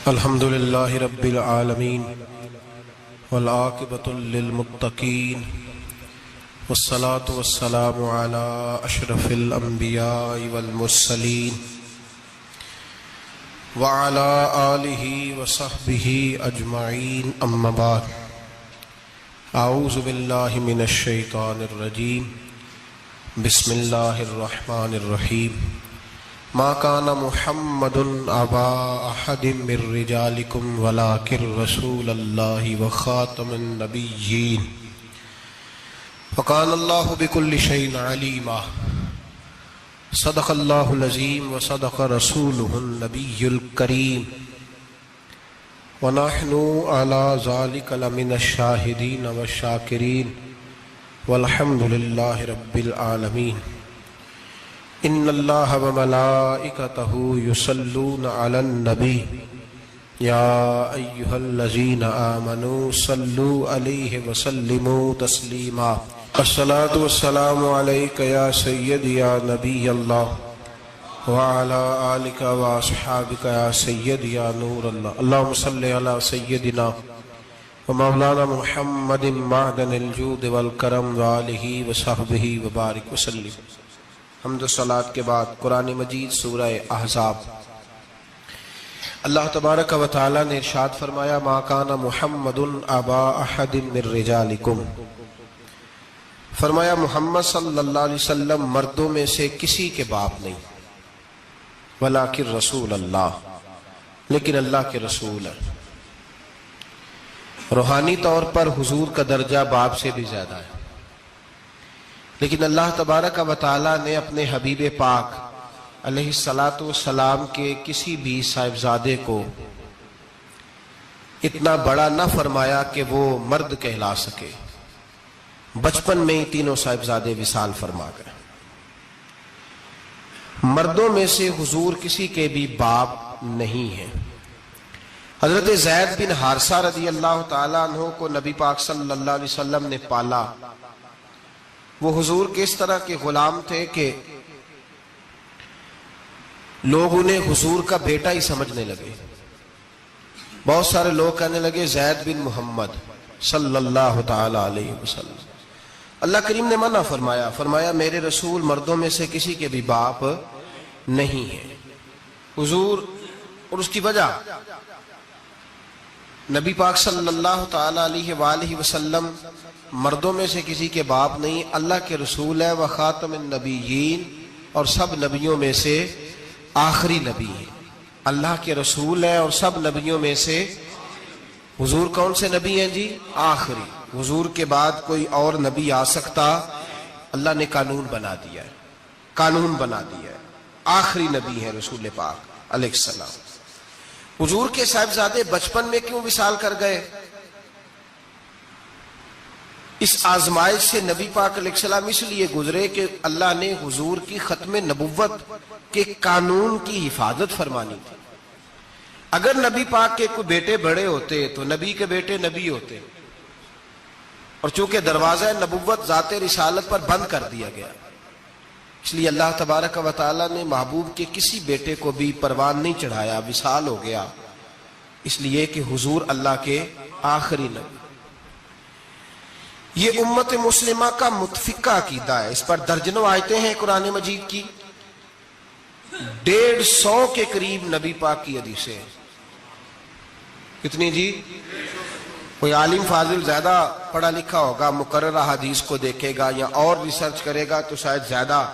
الحمد للہ رب العالمین والعاقبۃ للمتقین والصلاة والسلام علی اشرف الانبیاء والمرسلین وعلی آلہ وصحبہ اجمعین اما بعد اعوذ باللہ من الشیطان الرجیم بسم اللہ الرحمن الرحیم ما كان محمد ابا احد من رجالكم ولكن رسول الله وخاتم النبيين وكان الله بكل شيء عليما صدق الله العظيم وصدق رسوله النبي الكريم ونحن على ذلك لمن الشاهدين والشاكرين والحمد لله رب العالمين ان اللہ وملائکتہ یصلون علی النبی یا ایہا الذین آمنوا صلوا علیہ وسلموا تسلیما الصلاة والسلام علیک یا سیدی یا نبی اللہ وعلی آلک واصحابک یا سیدی یا نور اللہ اللہم صلی علی سیدنا ومولانا محمد معدن الجود والکرم وآلہ وصحبہ وبارک وسلم۔ حمد و صلاۃ کے بعد قرآن مجید سورہ احزاب۔ اللہ تبارک و تعالی نے ارشاد فرمایا ما کان محمد ابا احد من رجالکم، فرمایا محمد صلی اللہ علیہ وسلم مردوں میں سے کسی کے باپ نہیں، ولکن رسول اللہ، لیکن اللہ کے رسول ہے۔ روحانی طور پر حضور کا درجہ باپ سے بھی زیادہ ہے، لیکن اللہ تبارک و تعالی نے اپنے حبیب پاک علیہ السلام کے کسی بھی صاحبزادے کو اتنا بڑا نہ فرمایا کہ وہ مرد کہلا سکے۔ بچپن میں ہی تینوں صاحبزادے وصال فرما گئے۔ مردوں میں سے حضور کسی کے بھی باپ نہیں ہیں۔ حضرت زید بن حارثہ رضی اللہ تعالیٰ عنہ کو نبی پاک صلی اللہ علیہ وسلم نے پالا۔ وہ حضور کے اس طرح کے غلام تھے کہ لوگ انہیں حضور کا بیٹا ہی سمجھنے لگے۔ بہت سارے لوگ کہنے لگے زید بن محمد صلی اللہ تعالی علیہ وسلم۔ اللہ کریم نے منع فرمایا، فرمایا میرے رسول مردوں میں سے کسی کے بھی باپ نہیں ہیں۔ حضور اور اس کی وجہ نبی پاک صلی اللہ تعالی علیہ وآلہ وسلم مردوں میں سے کسی کے باپ نہیں، اللہ کے رسول ہے، وخاتم النبیین، اور سب نبیوں میں سے آخری نبی ہیں۔ اللہ کے رسول ہے اور سب نبیوں میں سے حضور کون سے نبی ہیں جی؟ آخری۔ حضور کے بعد کوئی اور نبی آ سکتا؟ اللہ نے قانون بنا دیا ہے، قانون بنا دیا ہے، آخری نبی ہے رسول پاک علیہ السلام۔ حضور کے صاحبزادے بچپن میں کیوں وصال کر گئے؟ اس آزمائش سے نبی پاک علیہ السلام اس لیے گزرے کہ اللہ نے حضور کی ختم نبوت کے قانون کی حفاظت فرمانی تھی۔ اگر نبی پاک کے کوئی بیٹے بڑے ہوتے تو نبی کے بیٹے نبی ہوتے، اور چونکہ دروازہ نبوت ذات رسالت پر بند کر دیا گیا، اس لیے اللہ تبارک و تعالی نے محبوب کے کسی بیٹے کو بھی پروان نہیں چڑھایا، وصال ہو گیا، اس لیے کہ حضور اللہ کے آخری نبی۔ یہ امت مسلمہ کا متفقہ عقیدہ ہے، اس پر درجنوں آیتیں ہیں قرآن مجید کی، 150 کے قریب نبی پاک کی حدیثیں ہیں۔ کتنی جی؟ کوئی عالم فاضل زیادہ پڑھا لکھا ہوگا، مقررہ حدیث کو دیکھے گا یا اور ریسرچ کرے گا تو شاید زیادہ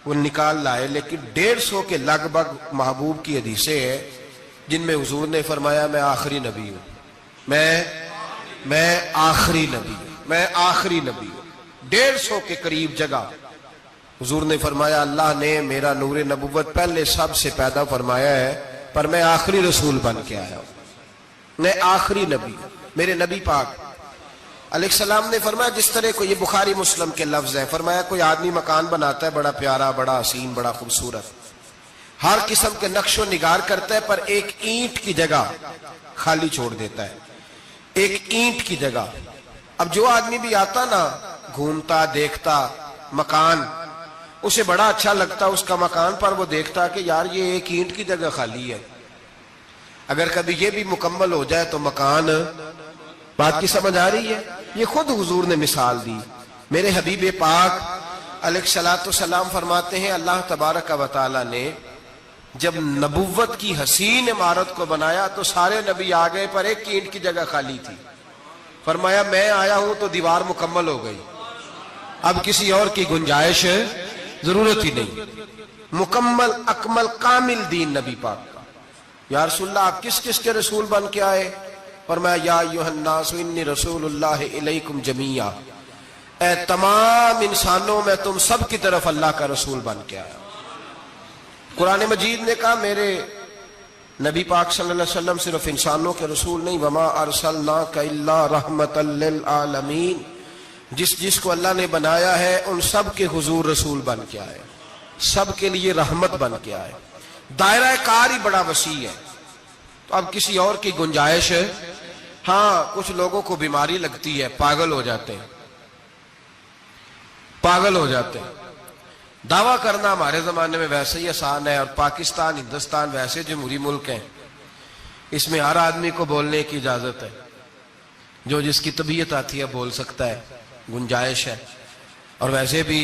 وہ نکال لائے، لیکن 150 کے لگ بھگ محبوب کی حدیثیں ہیں جن میں حضور نے فرمایا میں آخری نبی ہوں، میں آخری نبی ہوں، میں آخری نبی ہوں۔ 150 کے قریب جگہ حضور نے فرمایا اللہ نے میرا نور نبوت پہلے سب سے پیدا فرمایا ہے، پر میں آخری رسول بن کے آیا ہوں، میں آخری نبی ہوں۔ میرے نبی پاک علیہ السلام نے فرمایا، جس طرح کو یہ بخاری مسلم کے لفظ ہے، فرمایا کوئی آدمی مکان بناتا ہے بڑا پیارا، بڑا حسین، بڑا خوبصورت، ہر قسم کے نقش و نگار کرتا ہے، پر ایک اینٹ کی جگہ خالی چھوڑ دیتا ہے، ایک اینٹ کی جگہ۔ اب جو آدمی بھی آتا نا، گھومتا دیکھتا مکان، اسے بڑا اچھا لگتا اس کا مکان، پر وہ دیکھتا کہ یار یہ ایک اینٹ کی جگہ خالی ہے۔ اگر کبھی یہ بھی مکمل ہو جائے تو مکان. بات کی سمجھ آ رہی ہے؟ یہ خود حضور نے مثال دی. میرے حبیب پاک علیہ الصلوۃ والسلام فرماتے ہیں اللہ تبارک و تعالی نے جب نبوت کی حسین عمارت کو بنایا تو سارے نبی آ گئے پر ایک اینٹ کی جگہ خالی تھی. فرمایا میں آیا ہوں تو دیوار مکمل ہو گئی, اب کسی اور کی گنجائش ضرورت ہی نہیں. مکمل اکمل کامل دین نبی پاک کا. یا رسول اللہ آپ کس کس کے رسول بن کے آئے؟ فرمایا یا ایھا الناس انی رسول اللہ الیکم جمیعا, اے تمام انسانوں میں تم سب کی طرف اللہ کا رسول بن کے آیا. قرآن مجید نے کہا میرے نبی پاک صلی اللہ علیہ وسلم صرف انسانوں کے رسول نہیں, وما ارسلناک الا رحمتا للعالمین, جس کو اللہ نے بنایا ہے ان سب کے حضور رسول بن کے آئے, سب کے لیے رحمت بن کے آئے. دائرہ کار ہی بڑا وسیع ہے. تو اب کسی اور کی گنجائش ہے؟ ہاں کچھ لوگوں کو بیماری لگتی ہے, پاگل ہو جاتے ہیں, پاگل ہو جاتے ہیں. دعویٰ کرنا ہمارے زمانے میں ویسے ہی آسان ہے, اور پاکستان ہندوستان ویسے جمہوری ملک ہیں, اس میں ہر آدمی کو بولنے کی اجازت ہے, جو جس کی طبیعت آتی ہے بول سکتا ہے, گنجائش ہے. اور ویسے بھی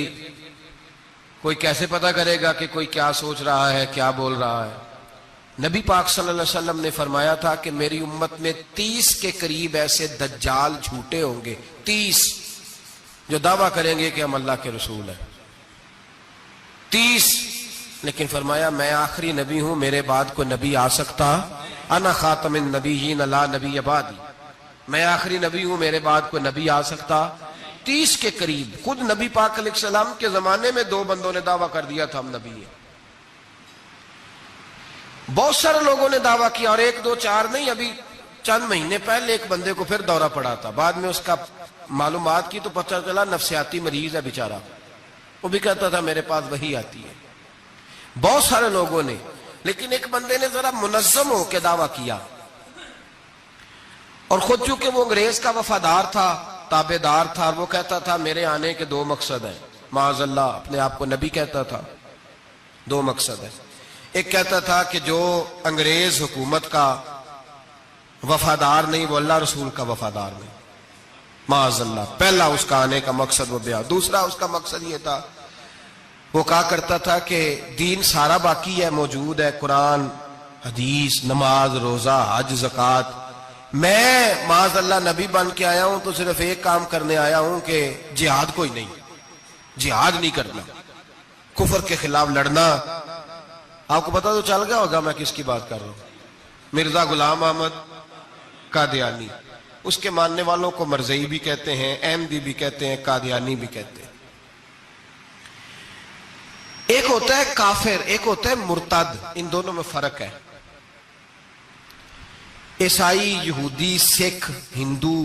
کوئی کیسے پتہ کرے گا کہ کوئی کیا سوچ رہا ہے, کیا بول رہا ہے؟ نبی پاک صلی اللہ علیہ وسلم نے فرمایا تھا کہ میری امت میں 30 کے قریب ایسے دجال جھوٹے ہوں گے, 30 جو دعویٰ کریں گے کہ ہم اللہ کے رسول ہیں, 30. لیکن فرمایا میں آخری نبی ہوں, میرے بعد کوئی نبی آ سکتا, انا خاتم النبیین لا نبی بعدی, میں آخری نبی ہوں, میرے بعد کوئی نبی آ سکتا. 30 کے قریب. خود نبی پاک علیہ السلام کے زمانے میں 2 بندوں نے دعویٰ کر دیا تھا ہم نبی ہیں. بہت سارے لوگوں نے دعویٰ کیا, اور 1 2 4 نہیں, ابھی چند مہینے پہلے ایک بندے کو پھر دورہ پڑا تھا. بعد میں اس کا معلومات کی تو پتہ چلا نفسیاتی مریض ہے بیچارہ, وہ بھی کہتا تھا میرے پاس وحی آتی ہے. بہت سارے لوگوں نے, لیکن ایک بندے نے ذرا منظم ہو کے دعویٰ کیا, اور خود چونکہ وہ انگریز کا وفادار تھا, تابع دار تھا, اور وہ کہتا تھا میرے آنے کے 2 مقصد ہیں. معاذ اللہ اپنے آپ کو نبی کہتا تھا. 2 مقصد ہیں. ایک کہتا تھا کہ جو انگریز حکومت کا وفادار نہیں وہ اللہ رسول کا وفادار نہیں. معاذ اللہ, پہلا اس کا آنے کا مقصد وہ بیان. دوسرا اس کا مقصد یہ تھا, وہ کہا کرتا تھا کہ دین سارا باقی ہے, موجود ہے, قرآن حدیث نماز روزہ حج زکوٰۃ, میں معاذ اللہ نبی بن کے آیا ہوں تو صرف ایک کام کرنے آیا ہوں کہ جہاد کوئی نہیں, جہاد نہیں کرنا, کفر کے خلاف لڑنا. آپ کو پتہ تو چل گیا ہوگا میں کس کی بات کر رہا ہوں. مرزا غلام احمد قادیانی, اس کے ماننے والوں کو مرزئی بھی کہتے ہیں, احمدی بھی کہتے ہیں, قادیانی بھی کہتے ہیں. ایک ہوتا ہے کافر, ایک ہوتا ہے مرتد, ان دونوں میں فرق ہے. عیسائی, یہودی, سکھ, ہندو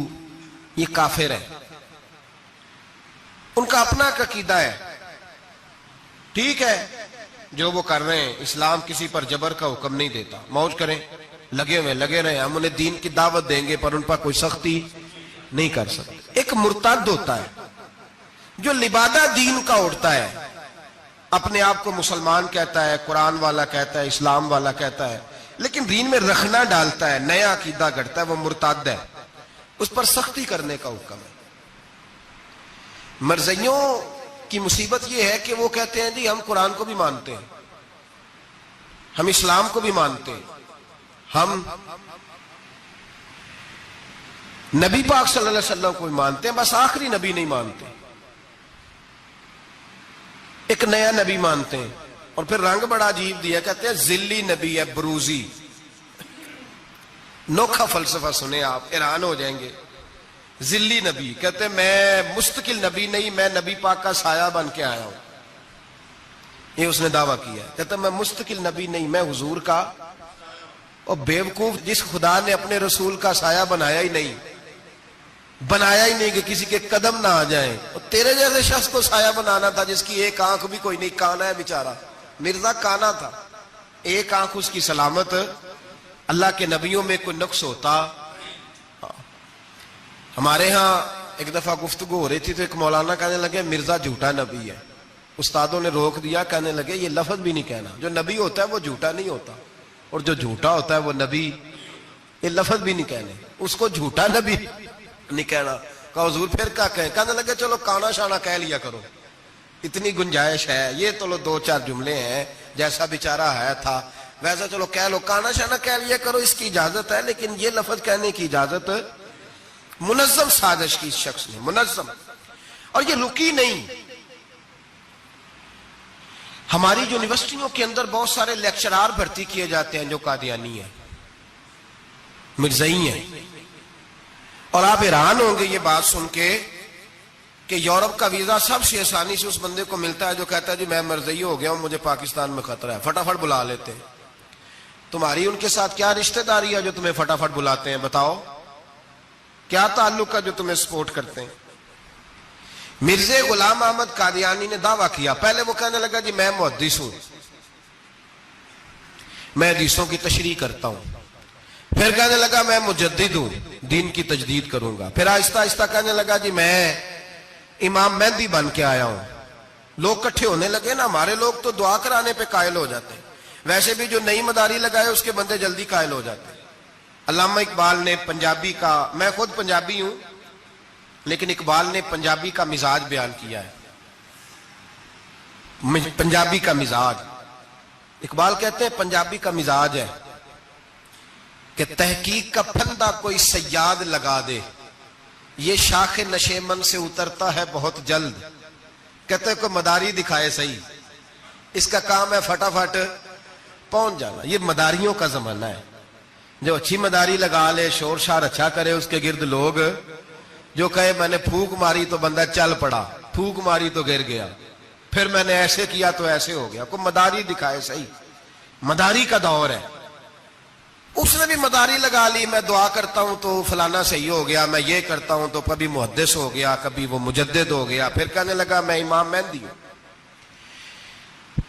یہ کافر ہیں, ان کا اپنا عقیدہ ہے, ٹھیک ہے, جو وہ کر رہے ہیں. اسلام کسی پر جبر کا حکم نہیں دیتا, موج کریں, لگے رہے, ہم انہیں دین کی دعوت دیں گے پر ان پر کوئی سختی نہیں کر سکتے. ایک مرتد ہوتا ہے جو لبادہ دین کا اڑتا ہے, اپنے آپ کو مسلمان کہتا ہے, قرآن والا کہتا ہے, اسلام والا کہتا ہے, لیکن دین میں رکھنا ڈالتا ہے, نیا عقیدہ گھڑتا ہے, وہ مرتد ہے, اس پر سختی کرنے کا حکم ہے. مرزائیوں کی مصیبت یہ ہے کہ وہ کہتے ہیں جی ہم قرآن کو بھی مانتے ہیں, ہم اسلام کو بھی مانتے ہیں, ہم نبی پاک صلی اللہ علیہ وسلم کو بھی مانتے ہیں, بس آخری نبی نہیں مانتے, ایک نیا نبی مانتے ہیں. اور پھر رنگ بڑا عجیب دیا, کہتے ہیں ذلی نبی ہے, بروزی. نوکھا فلسفہ سنے آپ حیران ہو جائیں گے. ذلی نبی کہتے ہیں میں مستقل نبی نہیں, میں نبی پاک کا سایہ بن کے آیا ہوں. یہ اس نے دعویٰ کیا ہے, کہتا ہے میں مستقل نبی نہیں, میں حضور کا. اور بیوقوف, جس خدا نے اپنے رسول کا سایہ بنایا ہی نہیں کہ کسی کے قدم نہ آ جائیں, اور تیرے جیسے شخص کو سایہ بنانا تھا جس کی ایک آنکھ بھی کوئی نہیں, کانا ہے بیچارہ. مرزا کانا تھا, ایک آنکھ اس کی سلامت. اللہ کے نبیوں میں کوئی نقص ہوتا. ہمارے ہاں ایک دفعہ گفتگو ہو رہی تھی تو ایک مولانا کہنے لگے مرزا جھوٹا نبی ہے. استادوں نے روک دیا, کہنے لگے یہ لفظ بھی نہیں کہنا, جو نبی ہوتا ہے وہ جھوٹا نہیں ہوتا, اور جو جھوٹا ہوتا ہے وہ نبی یہ لفظ بھی نہیں کہنے، اس کو جھوٹا نبی نہیں کہنا. کہا حضور پھر کیا کہیں؟ کہنے لگے چلو کانا شانا کہہ لیا کرو، اتنی گنجائش ہے، یہ تو 2-4 جملے ہیں، جیسا بیچارہ ہے تھا ویسا چلو کہہ لو، کانا شانا کہہ لیا کرو، اس کی اجازت ہے، لیکن یہ لفظ کہنے کی اجازت منظم سازش کی اس شخص نے، منظم. اور یہ رکی نہیں. ہماری یونیورسٹیوں کے اندر بہت سارے لیکچرار بھرتی کیے جاتے ہیں جو قادیانی ہیں، مرزائی ہیں. اور آپ حیران ہوں گے یہ بات سن کے کہ یورپ کا ویزا سب سے آسانی سے اس بندے کو ملتا ہے جو کہتا ہے جی میں مرزائی ہو گیا ہوں، مجھے پاکستان میں خطرہ ہے، فٹافٹ بلا لیتے ہیں. تمہاری ان کے ساتھ کیا رشتہ داری ہے جو تمہیں فٹافٹ بلاتے ہیں؟ بتاؤ کیا تعلق ہے جو تمہیں سپورٹ کرتے ہیں؟ مرزا غلام احمد قادیانی نے دعویٰ کیا، پہلے وہ کہنے لگا جی میں محدث ہوں، میں حدیثوں کی تشریح کرتا ہوں. پھر کہنے لگا میں مجدد ہوں، دین کی تجدید کروں گا. پھر آہستہ آہستہ کہنے لگا جی میں امام مہدی بن کے آیا ہوں. لوگ کٹھے ہونے لگے نا، ہمارے لوگ تو دعا کرانے پہ قائل ہو جاتے ہیں، ویسے بھی جو نئی مداری لگائے اس کے بندے جلدی قائل ہو جاتے ہیں. علامہ اقبال نے پنجابی کا، میں خود پنجابی ہوں لیکن اقبال نے پنجابی کا مزاج بیان کیا ہے. پنجابی کا مزاج، اقبال کہتے ہیں پنجابی کا مزاج ہے کہ تحقیق کا پھندا کوئی سیاد لگا دے، یہ شاخ نشیمن سے اترتا ہے بہت جلد. کہتے ہیں کوئی مداری دکھائے صحیح، اس کا کام ہے فٹافٹ پہنچ جانا. یہ مداریوں کا زمانہ ہے، جو اچھی مداری لگا لے، شور شار اچھا کرے، اس کے گرد لوگ جو کہے میں نے پھونک ماری تو بندہ چل پڑا، پھونک ماری تو گر گیا، پھر میں نے ایسے کیا تو ایسے ہو گیا. کوئی مداری دکھائے صحیح. مداری کا دور ہے. اس نے بھی مداری لگا لی، میں دعا کرتا ہوں تو فلانا صحیح ہو گیا، میں یہ کرتا ہوں تو کبھی محدث ہو گیا، کبھی وہ مجدد ہو گیا. پھر کہنے لگا میں امام مہدی ہوں.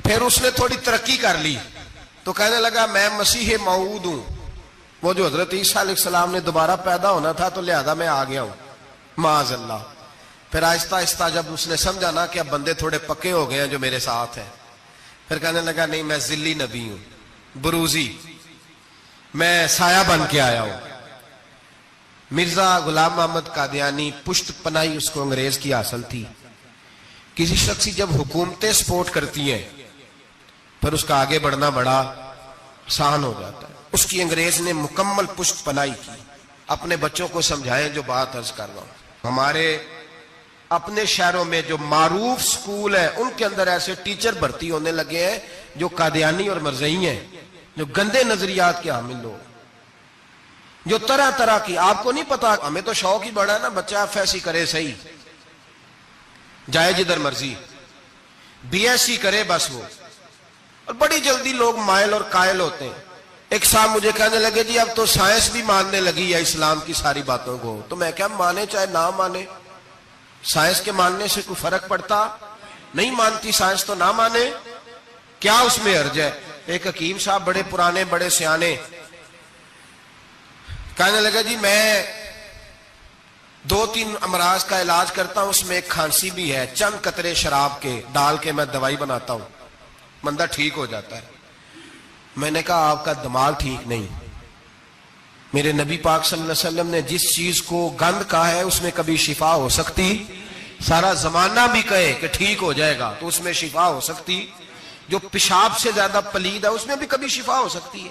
پھر اس نے تھوڑی ترقی کر لی تو کہنے لگا میں مسیح موعود ہوں، وہ جو حضرت عیسیٰ علیہ السلام نے دوبارہ پیدا ہونا تھا تو لہذا میں آ گیا ہوں، معاذ اللہ. پھر آہستہ آہستہ جب اس نے سمجھا نا کہ اب بندے تھوڑے پکے ہو گئے ہیں جو میرے ساتھ ہیں، پھر کہنے لگا نہیں میں ذلی نبی ہوں، بروزی، میں سایہ بن کے آیا ہوں. مرزا غلام محمد قادیانی پشت پناہی اس کو انگریز کی حاصل تھی. کسی شخصی جب حکومتیں سپورٹ کرتی ہیں پھر اس کا آگے بڑھنا بڑا آسان ہو جاتا ہے. اس کی انگریز نے مکمل پشت پناہی کی. اپنے بچوں کو سمجھائیں جو بات عرض کر رہا ہوں. ہمارے اپنے شہروں میں جو معروف سکول ہیں ان کے اندر ایسے ٹیچر بھرتی ہونے لگے ہیں جو قادیانی اور مرزائی ہیں، جو گندے نظریات کے حامل لوگ، جو طرح طرح کی. آپ کو نہیں پتا، ہمیں تو شوق ہی بڑا ہے نا، بچہ ایف ایس سی کرے صحیح، جائے جدھر مرضی، بی ایس سی کرے بس وہ. اور بڑی جلدی لوگ مائل اور قائل ہوتے ہیں. ایک صاحب مجھے کہنے لگے جی اب تو سائنس بھی ماننے لگی ہے اسلام کی ساری باتوں کو. تو میں کیا مانے چاہے نہ مانے، سائنس کے ماننے سے کوئی فرق پڑتا نہیں. مانتی سائنس تو نہ مانے، کیا اس میں حرج ہے. ایک حکیم صاحب بڑے پرانے بڑے سیانے کہنے لگا جی میں 2-3 امراض کا علاج کرتا ہوں، اس میں ایک کھانسی بھی ہے، چند قطرے شراب کے ڈال کے میں دوائی بناتا ہوں، بندہ ٹھیک ہو جاتا ہے. میں نے کہا آپ کا دماغ ٹھیک نہیں. میرے نبی پاک صلی اللہ علیہ وسلم نے جس چیز کو گند کہا ہے اس میں کبھی شفا ہو سکتی، سارا زمانہ بھی کہے کہ ٹھیک ہو جائے گا تو اس میں شفا ہو سکتی. جو پیشاب سے زیادہ پلید ہے اس میں بھی کبھی شفا ہو سکتی ہے.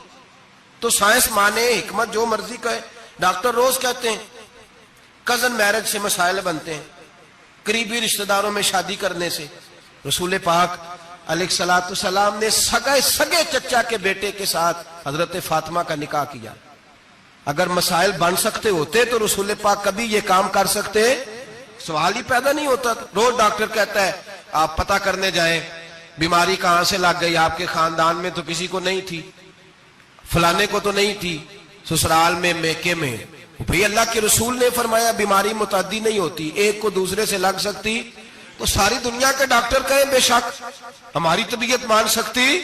تو سائنس مانے، حکمت جو مرضی کہے. ڈاکٹر روز کہتے ہیں کزن میرج سے مسائل بنتے ہیں، قریبی رشتہ داروں میں شادی کرنے سے. رسول پاک علیہ السلام نے سگے چچا کے بیٹے کے ساتھ حضرت فاطمہ کا نکاح کیا. اگر مسائل بن سکتے ہوتے تو رسول پاک کبھی یہ کام کر سکتے؟ سوال ہی پیدا نہیں ہوتا. روز ڈاکٹر کہتا ہے آپ پتہ کرنے جائیں بیماری کہاں سے لگ گئی، آپ کے خاندان میں تو کسی کو نہیں تھی، فلانے کو تو نہیں تھی، سسرال میں میکے میں. بھئی اللہ کے رسول نے فرمایا بیماری متعدی نہیں ہوتی، ایک کو دوسرے سے لگ سکتی. تو ساری دنیا کے ڈاکٹر کہیں بے شک ہماری طبیعت مان سکتی.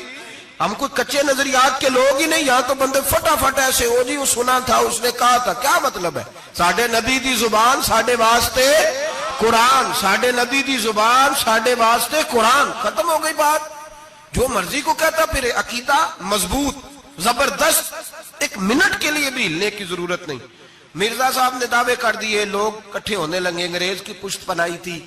ہم کوئی کچے نظریات کے لوگ ہی نہیں. یہاں تو بندے فٹافٹ ایسے ہو جی وہ سنا تھا اس نے کہا تھا. کیا مطلب ہے؟ ساڈے نبی دی زبان ساڈے واسطے قرآن، ساڈے نبی دی زبان ساڈے واسطے قرآن. ختم ہو گئی بات. جو مرضی کو کہتا، پھر عقیدہ مضبوط. زبردست، ایک منٹ کے لیے بھی ہلنے کی ضرورت نہیں۔ مرزا صاحب نے دعوے کر دیے، لوگ اکٹھے ہونے لگے، انگریز کی پشت پنائی تھی،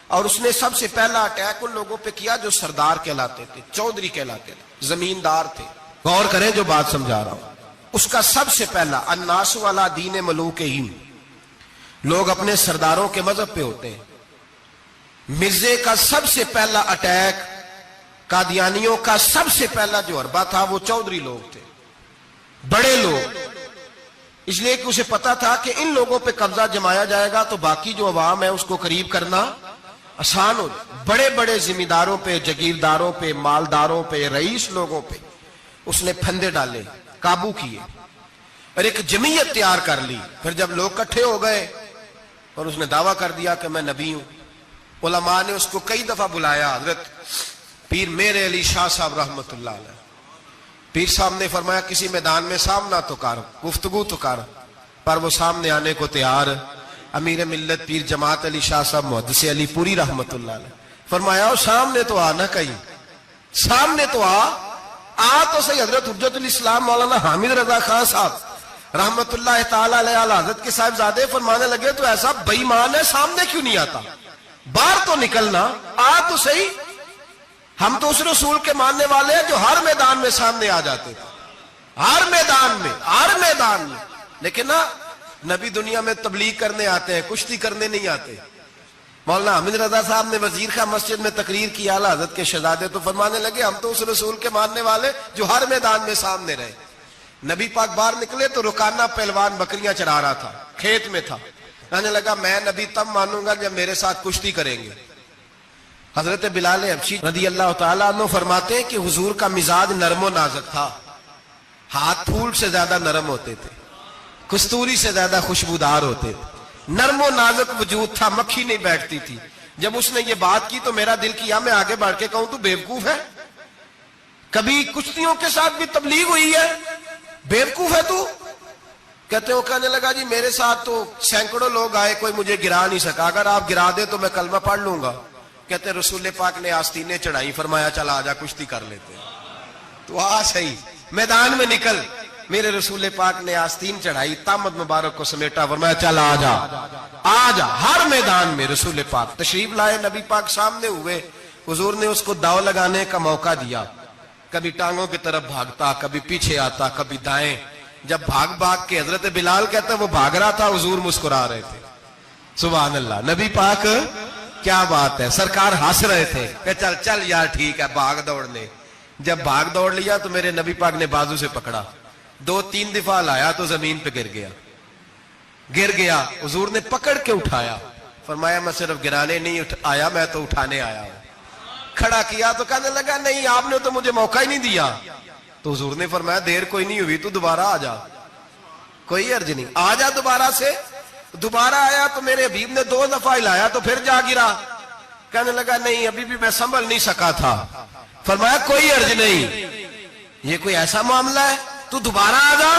اور اس نے سب سے پہلا اٹیک ان لوگوں پہ کیا جو سردار کہلاتے تھے، چودھری کہلاتے تھے، زمیندار تھے۔ غور کریں جو بات سمجھا رہا ہوں۔ اس کا سب سے پہلا الناس والا دین ملوکہم، لوگ اپنے سرداروں کے مذہب پہ ہوتے ہیں۔ مرزے کا سب سے پہلا اٹیک، قادیانیوں کا سب سے پہلا جو حربہ تھا وہ چودھری لوگ تھے، بڑے لوگ، اس لیے کہ اسے پتا تھا کہ ان لوگوں پہ قبضہ جمایا جائے گا تو باقی جو عوام ہے اس کو قریب کرنا آسان ہو جائے۔ بڑے بڑے ذمہ داروں پہ، جگیرداروں پہ، مالداروں پہ، رئیس لوگوں پہ اس نے پھندے ڈالے، قابو کیے، اور ایک جمعیت تیار کر لی۔ پھر جب لوگ اکٹھے ہو گئے اور اس نے دعویٰ کر دیا کہ میں نبی ہوں، علماء نے اس کو کئی دفعہ بلایا، حضرت پیر میرے علی شاہ صاحب رحمت اللہ علیہ، پیر صاحب نے فرمایا کسی میدان میں سامنا تو کر، گفتگو تو کر، پر وہ سامنے آنے کو تیار۔ امیر ملت پیر جماعت علی شاہ صاحب محدث علی پوری رحمت اللہ علیہ فرمایا سامنے تو آنا، کہیں سامنے تو آ تو صحیح۔ حضرت حجت الاسلام مولانا حامد رضا خان صاحب رحمت اللہ تعالی علیہ حضرت کے صاحبزادے فرمانے لگے تو ایسا بے ایمان ہے، سامنے کیوں نہیں آتا، باہر تو نکلنا، آ تو صحیح۔ ہم تو اس رسول کے ماننے والے ہیں جو ہر میدان میں سامنے آ جاتے تھے، ہر میدان میں، لیکن نا نبی دنیا میں تبلیغ کرنے آتے ہیں، کشتی کرنے نہیں آتے۔ مولانا حامد رضا صاحب نے وزیر خان مسجد میں تقریر کی، اعلی حضرت کے شہزادے تو فرمانے لگے ہم تو اس رسول کے ماننے والے جو ہر میدان میں سامنے رہے۔ نبی پاک باہر نکلے تو رکانہ پہلوان بکریاں چرا رہا تھا، کھیت میں تھا، کہنے لگا میں نبی تب مانوں گا جب میرے ساتھ کشتی کریں گے۔ حضرت بلال حبشی رضی اللہ تعالیٰ عنہ فرماتے ہیں کہ حضور کا مزاج نرم و نازک تھا، ہاتھ پھول سے زیادہ نرم ہوتے تھے، کستوری سے زیادہ خوشبودار ہوتے تھے، نرم و نازک وجود تھا، مکھی نہیں بیٹھتی تھی۔ جب اس نے یہ بات کی تو میرا دل کیا میں آگے بڑھ کے کہوں تو بیوقوف ہے، کبھی کشتیوں کے ساتھ بھی تبلیغ ہوئی ہے، بیوقوف ہے تو؟ کہتے ہو، کہنے لگا جی میرے ساتھ تو سینکڑوں لوگ آئے، کوئی مجھے گرا نہیں سکا، اگر آپ گرا دے تو میں کلمہ پڑھ لوں گا۔ کہتے رسول پاک نے آستینیں چڑھائی، فرمایا چل آجا کشتی کر لیتے، تو آ صحیح میدان میں نکل۔ میرے رسول پاک نے آستین چڑھائی، تامد مبارک کو سمیٹا، فرمایا چل آجا آجا۔ ہر میدان میں رسول پاک تشریف لائے، نبی پاک سامنے ہوئے، حضور نے اس کو داؤ لگانے کا موقع دیا، کبھی ٹانگوں کی طرف بھاگتا، کبھی پیچھے آتا، کبھی دائیں۔ جب بھاگ کے حضرت بلال کہتا وہ بھاگ رہا تھا، حضور مسکرا رہے تھے، سبحان اللہ۔ نبی پاک کیا بات ہے، سرکار ہنس رہے تھے کہ چل چل یار ٹھیک ہے، بھاگ دوڑ لے۔ جب بھاگ دوڑ لیا تو میرے نبی پاک نے بازو سے پکڑا، 2-3 دفعہ لایا تو زمین پہ گر گیا، حضور نے پکڑ کے اٹھایا، فرمایا میں صرف گرانے نہیں آیا، میں تو اٹھانے آیا ہوں۔ کھڑا کیا تو کہنے لگا نہیں آپ نے تو مجھے موقع ہی نہیں دیا، تو حضور نے فرمایا دیر کوئی نہیں ہوئی، تو دوبارہ آ جا، کوئی عرض نہیں، آ جا دوبارہ سے۔ دوبارہ آیا تو میرے حبیب نے 2 دفعہ ہلایا تو پھر جا گرا، کہنے لگا نہیں ابھی بھی میں سنبھل نہیں سکا تھا، فرمایا کوئی عرض نہیں، یہ کوئی ایسا معاملہ ہے تو دوبارہ آ جا۔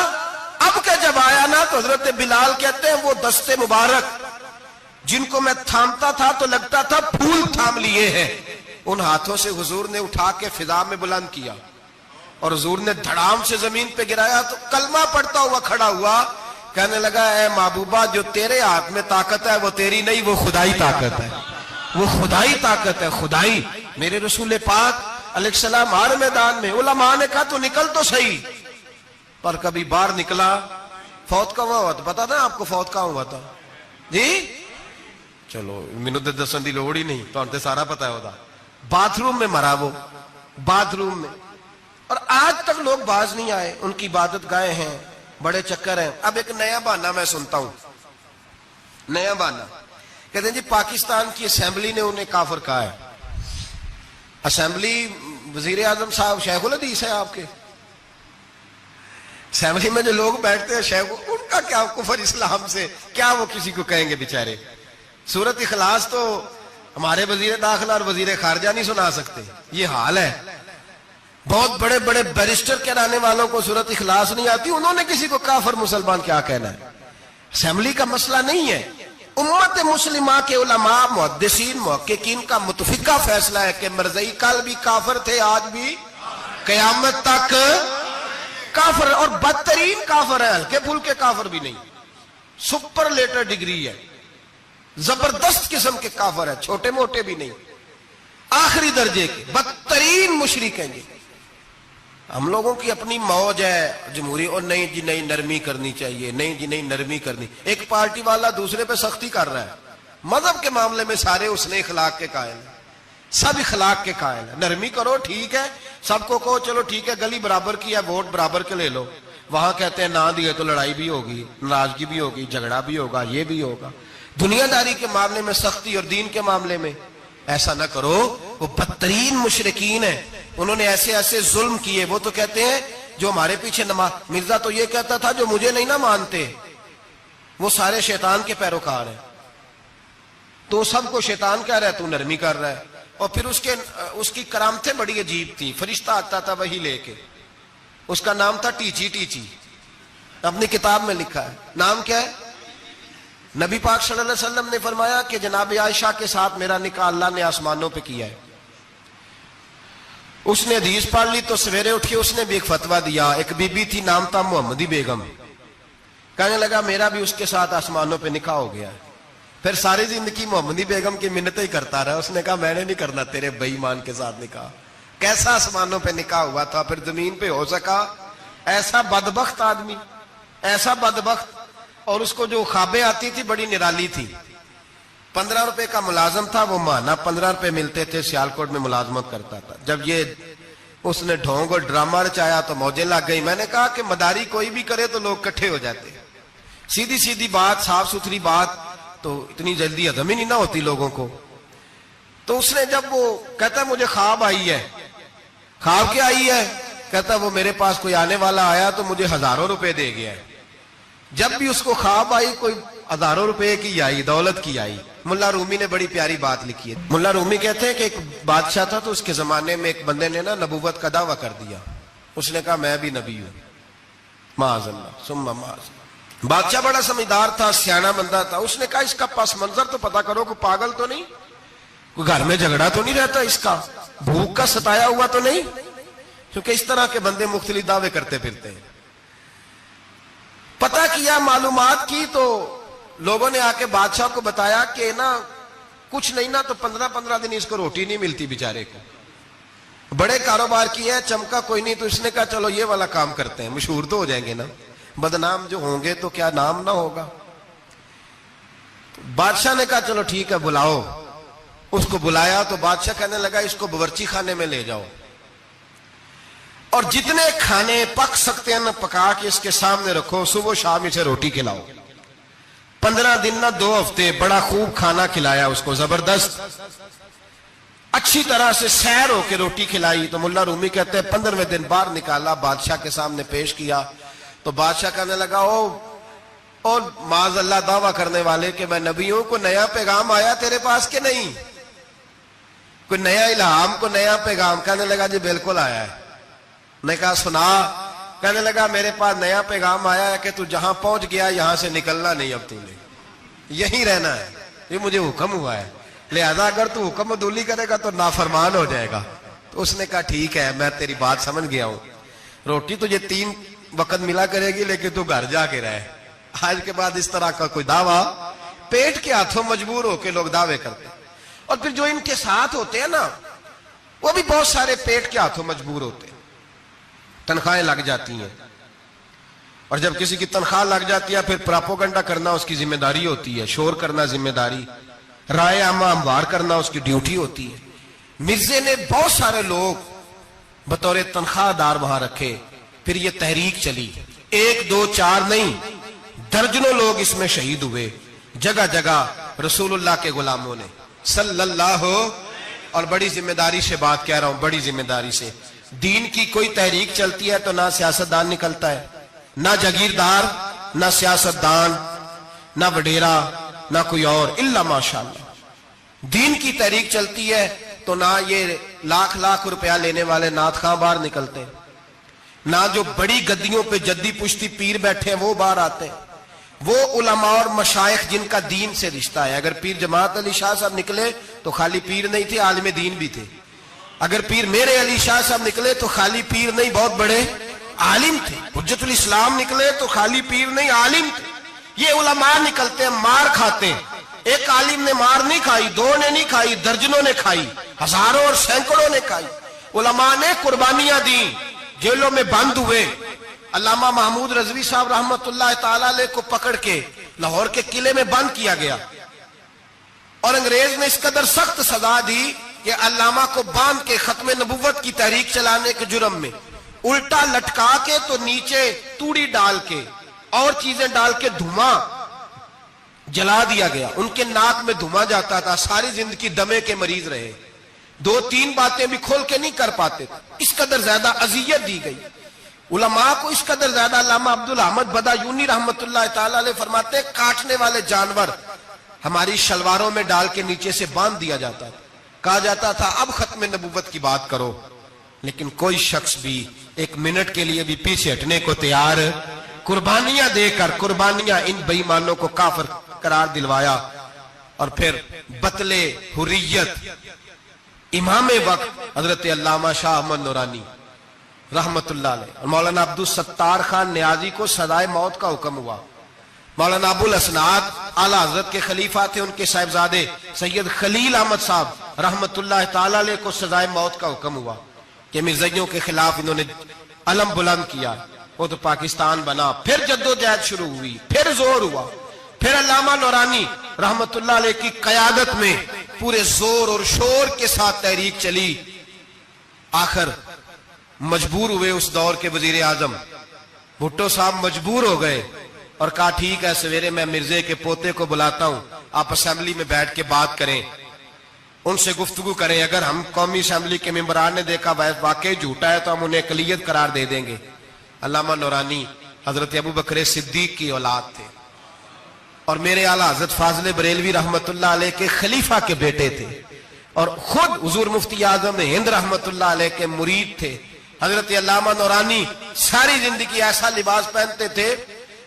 اب کہ جب آیا نا تو حضرت بلال کہتے ہیں وہ دستے مبارک جن کو میں تھامتا تھا تو لگتا تھا پھول تھام لیے ہیں، ان ہاتھوں سے حضور نے اٹھا کے فضا میں بلند کیا، اور حضور نے دھڑام سے زمین پہ گرایا تو کلمہ پڑھتا ہوا کھڑا ہوا، کہنے لگا اے محبوبہ جو تیرے ہاتھ میں طاقت ہے وہ تیری نہیں، وہ خدائی طاقت ہے، وہ خدائی طاقت ہے، خدائی۔ میرے رسول پاک علیہ السلام ہر میدان میں، علماء نے کہا تو نکل تو صحیح، پر کبھی باہر نکلا، فوت کہاں ہوا تھا پتا نا آپ کو، فوت کہاں ہوا تھا جی؟ چلو مینوں تے دسن دی لوڑ ہی نہیں، تہاڈے تے سارا پتا ہے، ہوتا باتھ روم میں مرا، وہ باتھ روم میں، اور آج تک لوگ باز نہیں آئے، ان کی عبادت گاہیں ہیں، بڑے چکر ہیں۔ اب ایک نیا بہانہ میں سنتا ہوں، نیا بہانہ، کہتے ہیں جی پاکستان کی اسمبلی نے انہیں کافر کہا ہے۔ اسمبلی وزیر اعظم صاحب شیخ الحدیث ہے آپ کے، اسمبلی میں جو لوگ بیٹھتے ہیں شیخ، ان کا کیا کفر اسلام سے، کیا وہ کسی کو کہیں گے بیچارے؟ سورت اخلاص تو ہمارے وزیر داخلہ اور وزیر خارجہ نہیں سنا سکتے، یہ حال ہے۔ بہت بڑے بڑے بیرسٹر کہلانے والوں کو سورت اخلاص نہیں آتی، انہوں نے کسی کو کافر مسلمان کیا کہنا ہے؟ اسمبلی کا مسئلہ نہیں ہے، امت مسلمہ کے علماء محدثین محققین کا متفقہ فیصلہ ہے کہ مرزائی کل بھی کافر تھے، آج بھی، قیامت تک کافر اور بدترین کافر ہے، ہلکے پھلکے کافر بھی نہیں، سپرلیٹر ڈگری ہے، زبردست قسم کے کافر ہے، چھوٹے موٹے بھی نہیں، آخری درجے کے بدترین مشرک ہیں جی۔ ہم لوگوں کی اپنی موج ہے جمہوری، اور نہیں جی نہیں نرمی کرنی چاہیے، نہیں جی نہیں نرمی کرنی، ایک پارٹی والا دوسرے پہ سختی کر رہا ہے، مذہب کے معاملے میں سارے اس نے اخلاق کے قائل ہیں، سب اخلاق کے قائل ہیں، نرمی کرو ٹھیک ہے، سب کو کہو چلو ٹھیک ہے گلی برابر کی ہے، ووٹ برابر کے لے لو، وہاں کہتے ہیں نہ دیے تو لڑائی بھی ہوگی، ناراضگی بھی ہوگی، جھگڑا بھی ہوگا، یہ بھی ہوگا، دنیا داری کے معاملے میں سختی اور دین کے معاملے میں ایسا نہ کرو۔ وہ بدترین مشرکین ہیں، انہوں نے ایسے ایسے ظلم کیے، وہ تو کہتے ہیں جو ہمارے پیچھے مرزا تو یہ کہتا تھا جو مجھے نہیں نہ مانتے وہ سارے شیطان کے پیروکار ہیں، تو سب کو شیطان کہہ رہا ہے، تو نرمی کر رہا ہے۔ اور پھر اس کی کرامتیں بڑی عجیب تھیں، فرشتہ آتا تھا وہی لے کے، اس کا نام تھا ٹیچی، ٹیچی اپنی کتاب میں لکھا ہے، نام کیا ہے؟ نبی پاک صلی اللہ علیہ وسلم نے فرمایا کہ جناب عائشہ کے ساتھ میرا نکاح اللہ نے آسمانوں پہ کیا ہے۔ اس نے حدیث پڑھ لی تو سویرے اٹھ کے اس نے بھی ایک فتویٰ دیا، ایک بی بی تھی نام تھا محمدی بیگم، کہنے لگا میرا بھی اس کے ساتھ آسمانوں پہ نکاح ہو گیا ہے۔ پھر ساری زندگی محمدی بیگم کی منتیں ہی کرتا رہا، اس نے کہا میں نے نہیں کرنا تیرے بے ایمان کے ساتھ نکاح۔ کیسا آسمانوں پہ نکاح ہوا تھا، پھر زمین پہ ہو سکا؟ ایسا بدبخت آدمی، ایسا بدبخت، اور اس کو جو خوابیں آتی تھی بڑی نرالی تھی۔ 15 روپے کا ملازم تھا، وہ ماہانہ 15 روپے ملتے تھے، سیالکوٹ میں ملازمت کرتا تھا۔ جب یہ اس نے ڈھونگ اور ڈرامہ رچایا تو موجیں لگ گئی۔ میں نے کہا کہ مداری کوئی بھی کرے تو لوگ کٹھے ہو جاتے، سیدھی سیدھی بات، صاف ستھری بات تو اتنی جلدی ہضم ہی نہیں نہ ہوتی لوگوں کو۔ تو اس نے جب وہ کہتا مجھے خواب آئی ہے، خواب کیا آئی ہے؟ کہتا وہ میرے پاس کوئی آنے والا آیا تو مجھے ہزاروں روپے دے گیا ہے۔ جب بھی اس کو خواب آئی کوئی ہزاروں روپے کی آئی، دولت کی آئی۔ ملا رومی نے بڑی پیاری بات لکھی ہے، ملا رومی کہتے ہیں کہ ایک بادشاہ تھا تو اس کے زمانے میں ایک بندے نے نا نبوت کا دعویٰ کر دیا، اس نے کہا میں بھی نبی ہوں، معاذ اللہ ثم معاذ اللہ۔ بادشاہ بڑا سمجھدار تھا، سیانا بندہ تھا، اس نے کہا اس کا پس منظر تو پتا کرو، کوئی پاگل تو نہیں، کوئی گھر میں جھگڑا تو نہیں رہتا، اس کا بھوک کا ستایا ہوا تو نہیں، کیونکہ اس طرح کے بندے مختلف دعوے کرتے پھرتے ہیں۔ پتہ کیا، معلومات کی، تو لوگوں نے آ کے بادشاہ کو بتایا کہ نا کچھ نہیں نا تو 15 دن اس کو روٹی نہیں ملتی بیچارے کو، بڑے کاروبار کیے ہیں، چمکا کوئی نہیں، تو اس نے کہا چلو یہ والا کام کرتے ہیں، مشہور تو ہو جائیں گے نا، بدنام جو ہوں گے تو کیا نام نہ ہوگا۔ بادشاہ نے کہا چلو ٹھیک ہے بلاؤ، اس کو بلایا تو بادشاہ کہنے لگا اس کو باورچی خانے میں لے جاؤ اور جتنے کھانے پک سکتے ہیں نا پکا کے اس کے سامنے رکھو، صبح شام اسے روٹی کھلاؤ۔ 15 دن نہ 2 ہفتے بڑا خوب کھانا کھلایا اس کو، زبردست اچھی طرح سے سیر ہو کے روٹی کھلائی۔ تو ملا رومی کہتے ہیں 15ویں دن باہر نکالا، بادشاہ کے سامنے پیش کیا تو بادشاہ کہنے لگا او معاذ اللہ دعویٰ کرنے والے کہ میں نبی ہوں، کوئی نیا پیغام آیا تیرے پاس کہ نہیں، کوئی نیا الہام، کوئی نیا پیغام؟ کہنے لگا جی بالکل آیا ہے۔ نے کہا سنا؟ کہنے لگا میرے پاس نیا پیغام آیا ہے کہ تو جہاں پہنچ گیا یہاں سے نکلنا نہیں، اب تو نے یہیں رہنا ہے، یہ مجھے حکم ہوا ہے، لہذا اگر تو حکم عدولی کرے گا تو نافرمان ہو جائے گا۔ تو اس نے کہا ٹھیک ہے میں تیری بات سمجھ گیا ہوں، روٹی تجھے 3 وقت ملا کرے گی لیکن تو گھر جا کے رہے۔ آج کے بعد اس طرح کا کوئی دعویٰ، پیٹ کے ہاتھوں مجبور ہو کے لوگ دعوے کرتے ہیں، اور پھر جو ان کے ساتھ ہوتے ہیں نا وہ بھی بہت سارے پیٹ کے ہاتھوں مجبور ہوتے ہیں، تنخواہیں لگ جاتی ہیں، اور جب کسی کی تنخواہ لگ جاتی ہے پھر پراپوگنڈا کرنا اس کی ذمہ داری ہوتی ہے، شور کرنا ذمہ داری، رائے عامہ ہموار کرنا اس کی ڈیوٹی ہوتی ہے۔ مرزے نے بہت سارے لوگ بطور تنخواہ دار وہاں رکھے، پھر یہ تحریک چلی، 1 2 4 نہیں، درجنوں لوگ اس میں شہید ہوئے، جگہ جگہ رسول اللہ کے غلاموں نے صلی اللہ، اور بڑی ذمہ داری سے بات کہہ رہا ہوں، بڑی ذمہ داری سے، دین کی کوئی تحریک چلتی ہے تو نہ سیاستدان نکلتا ہے، نہ جاگیردار، نہ سیاستدان، نہ وڈیرا، نہ کوئی اور، الا ماشاءاللہ۔ دین کی تحریک چلتی ہے تو نہ یہ لاکھ روپیہ لینے والے نعت خواں باہر نکلتے ہیں، نہ جو بڑی گدیوں پہ جدی پشتی پیر بیٹھے ہیں وہ باہر آتے ہیں، وہ علماء اور مشائخ جن کا دین سے رشتہ ہے۔ اگر پیر جماعت علی شاہ صاحب نکلے تو خالی پیر نہیں تھے، عالم دین بھی تھے، اگر پیر میرے علی شاہ صاحب نکلے تو خالی پیر نہیں، بہت بڑے عالم تھے. حجت الاسلام نکلے تو خالی پیر نہیں، عالم تھے. یہ علماء نکلتے ہیں مار کھاتے ہیں. ایک عالم نے مار نہیں کھائی، دو نے نہیں کھائی، درجنوں نے کھائی، ہزاروں اور سینکڑوں نے کھائی. علماء نے قربانیاں دی، جیلوں میں بند ہوئے. علامہ محمود رضوی صاحب رحمت اللہ تعالی علیہ کو پکڑ کے لاہور کے قلعے میں بند کیا گیا اور انگریز نے اس قدر سخت سزا دی کہ علامہ کو باندھ کے ختم نبوت کی تحریک چلانے کے جرم میں الٹا لٹکا کے تو نیچے توڑی ڈال کے اور چیزیں ڈال کے دھواں جلا دیا گیا. ان کے ناک میں دھواں جاتا تھا. ساری زندگی دمے کے مریض رہے. 2-3 باتیں بھی کھول کے نہیں کر پاتے. اس قدر زیادہ اذیت دی گئی علماء کو، اس قدر زیادہ. علامہ عبدالاحمد بدایونی رحمت اللہ تعالی علیہ فرماتے ہیں کاٹنے والے جانور ہماری شلواروں میں ڈال کے نیچے سے باندھ دیا جاتا تھا. کہا جاتا تھا اب ختم نبوت کی بات کرو، لیکن کوئی شخص بھی ایک منٹ کے لیے بھی پیچھے ہٹنے کو تیار. قربانیاں دے کر قربانیاں ان بے ایمانوں کو کافر قرار دلوایا. اور پھر بطلے حریت امام وقت حضرت علامہ شاہ احمد نورانی رحمت اللہ علیہ اور مولانا عبدالستار خان نیازی کو سزائے موت کا حکم ہوا. مولانا ابو الاسناد اعلیٰ حضرت کے خلیفہ تھے، ان کے صاحبزادے سید خلیل احمد صاحب رحمت اللہ تعالی علیہ کو سزائے موت کا حکم ہوا کہ مرزائیوں کے خلاف انہوں نے علم بلند کیا. وہ تو پاکستان بنا. پھر جدوجہد شروع ہوئی، پھر زور ہوا. پھر علامہ نورانی رحمت اللہ علیہ کی قیادت میں پورے زور اور شور کے ساتھ تحریک چلی. آخر مجبور ہوئے اس دور کے وزیر اعظم بھٹو صاحب مجبور ہو گئے اور کہا ٹھیک ہے سویرے میں مرزے کے پوتے کو بلاتا ہوں، آپ اسمبلی میں بیٹھ کے بات کریں، ان سے گفتگو کریں. اگر ہم قومی اسمبلی کے ممبران نے دیکھا واقعی جھوٹا ہے تو ہم انہیں اقلیت قرار دے دیں گے. علامہ نورانی حضرت ابو بکر صدیق کی اولاد تھے اور میرے اعلیٰ حضرت فاضل بریلوی رحمت اللہ علیہ کے خلیفہ کے بیٹے تھے اور خود حضور مفتی اعظم ہند رحمت اللہ علیہ کے مرید تھے. حضرت علامہ نورانی ساری زندگی ایسا لباس پہنتے تھے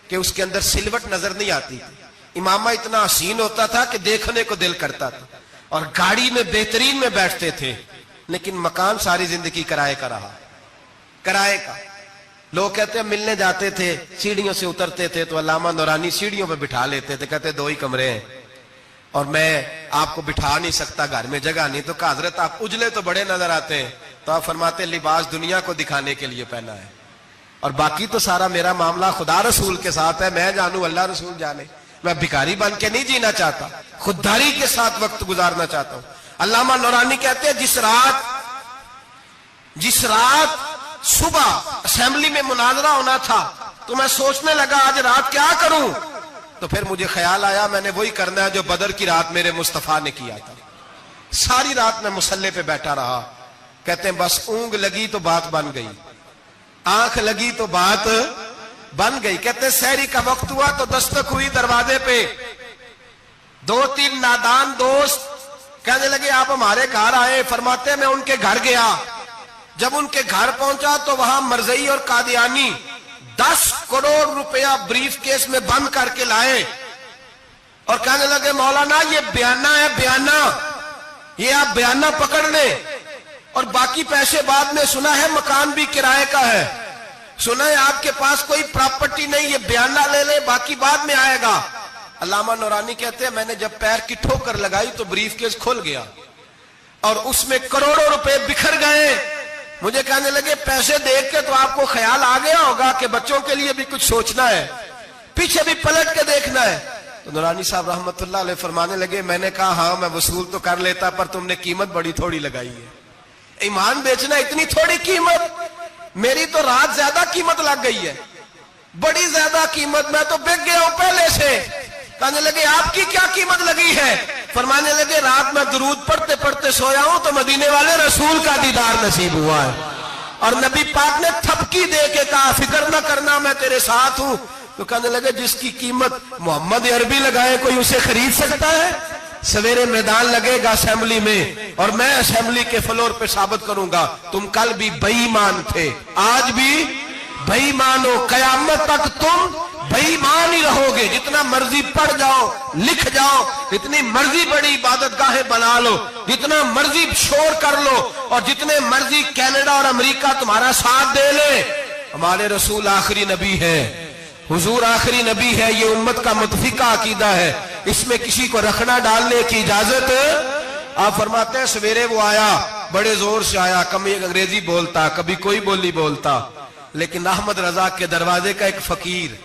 کہ اس کے اندر سلوٹ نظر نہیں آتی تھی. امامہ اتنا حسین ہوتا تھا کہ دیکھنے کو دل کرتا تھا اور گاڑی میں بہترین میں بیٹھتے تھے. لیکن مکان ساری زندگی کرائے کا رہا، کرائے کا. لوگ کہتے ہیں ملنے جاتے تھے سیڑھیوں سے اترتے تھے تو علامہ نورانی سیڑھیوں پہ بٹھا لیتے تھے، کہتے 2 ہی کمرے ہیں اور میں آپ کو بٹھا نہیں سکتا، گھر میں جگہ نہیں. تو کہا حضرت آپ اجلے تو بڑے نظر آتے ہیں. تو آپ فرماتے لباس دنیا کو دکھانے کے لیے پہنا ہے اور باقی تو سارا میرا معاملہ خدا رسول کے ساتھ ہے. میں جانوں اللہ رسول جانے. میں بھکاری بن کے نہیں جینا چاہتا، خودداری کے ساتھ وقت گزارنا چاہتا ہوں. علامہ نورانی کہتے ہیں جس رات صبح اسمبلی میں مناظرہ ہونا تھا تو میں سوچنے لگا آج رات کیا کروں. تو پھر مجھے خیال آیا میں نے وہی کرنا ہے جو بدر کی رات میرے مصطفیٰ نے کیا تھا. ساری رات میں مصلے پہ بیٹھا رہا. کہتے ہیں بس اونگ لگی تو بات بن گئی، آنکھ لگی تو بات بن گئی. کہتے ہیں سحری کا وقت ہوا تو دستک ہوئی دروازے پہ. 2-3 نادان دوست کہنے لگے آپ ہمارے گھر آئے. فرماتے ہیں میں ان کے گھر گیا. جب ان کے گھر پہنچا تو وہاں مرزئی اور قادیانی 10 کروڑ روپیہ بریف کیس میں بند کر کے لائے اور کہنے لگے مولانا یہ بیانہ ہے، بیانہ، یہ آپ بیانہ پکڑ لیں اور باقی پیسے بعد میں. سنا ہے مکان بھی کرائے کا ہے، سنا ہے آپ کے پاس کوئی پراپرٹی نہیں، یہ بیانہ لے لے باقی بعد میں آئے گا. علامہ نورانی کہتے ہیں میں نے جب پیر کی ٹھوکر لگائی تو بریف کیس کھل گیا اور اس میں کروڑوں روپے بکھر گئے. مجھے کہنے لگے پیسے دیکھ کے تو آپ کو خیال آ گیا ہوگا کہ بچوں کے لیے بھی کچھ سوچنا ہے، پیچھے بھی پلٹ کے دیکھنا ہے. تو نورانی صاحب رحمت اللہ علیہ فرمانے لگے میں نے کہا ہاں میں وصول تو کر لیتا پر تم نے قیمت بڑی تھوڑی لگائی ہے. ایمان بیچنا اتنی تھوڑی قیمت؟ میری تو رات زیادہ قیمت لگ گئی ہے، بڑی زیادہ قیمت. میں تو بک گیا ہوں پہلے سے. کہنے لگے آپ کی کیا قیمت لگی ہے؟ فرمانے لگے رات میں درود پڑھتے پڑھتے سویا ہوں تو مدینے والے رسول کا دیدار نصیب ہوا ہے اور نبی پاک نے تھپکی دے کے کہا فکر نہ کرنا میں تیرے ساتھ ہوں. تو کہنے لگے جس کی قیمت محمد عربی لگائے کوئی اسے خرید سکتا ہے؟ سویرے میدان لگے گا اسمبلی میں اور میں اسمبلی کے فلور پہ ثابت کروں گا تم کل بھی بے ایمان تھے، آج بھی بے ایمان ہو، قیامت تک تم بے ایمان ہی رہو گے. جتنا مرضی پڑھ جاؤ، لکھ جاؤ، جتنی مرضی بڑی عبادت گاہیں بنا لو، جتنا مرضی شور کر لو اور جتنے مرضی کینیڈا اور امریکہ تمہارا ساتھ دے لے ہمارے رسول آخری نبی ہے، حضور آخری نبی ہے، یہ امت کا متفقہ عقیدہ ہے، اس میں کسی کو رکھنا ڈالنے کی اجازت۔ آپ فرماتے ہیں سویرے وہ آیا، بڑے زور سے آیا، کبھی انگریزی بولتا، کبھی کوئی بولی بولتا، لیکن احمد رضا کے دروازے کا ایک فقیر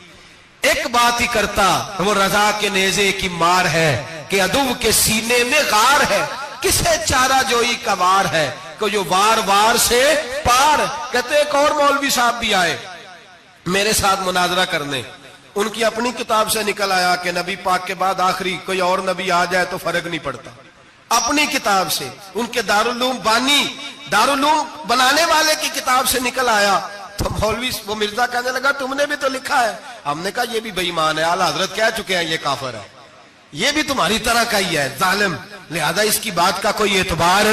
ایک بات ہی کرتا، وہ رضا کے نیزے کی مار ہے کہ عدو کے سینے میں غار ہے، کسے چارہ جوئی کا وار ہے کہ جو وار وار سے پار۔ کہتے ایک اور مولوی صاحب بھی آئے میرے ساتھ مناظرہ کرنے، ان کی اپنی کتاب سے نکل آیا کہ نبی پاک کے بعد آخری کوئی اور نبی آ جائے تو فرق نہیں پڑتا، اپنی کتاب سے، ان کے دارالعلوم بانی، دارالعلوم بنانے والے کی کتاب سے نکل آیا۔ تو مولوی وہ مرزا کہنے لگا تم نے بھی تو لکھا ہے، ہم نے کہا یہ بھی بے ایمان ہے، اعلیٰ حضرت کہہ چکے ہیں یہ کافر ہے، یہ بھی تمہاری طرح کا ہی ہے ظالم، لہذا اس کی بات کا کوئی اعتبار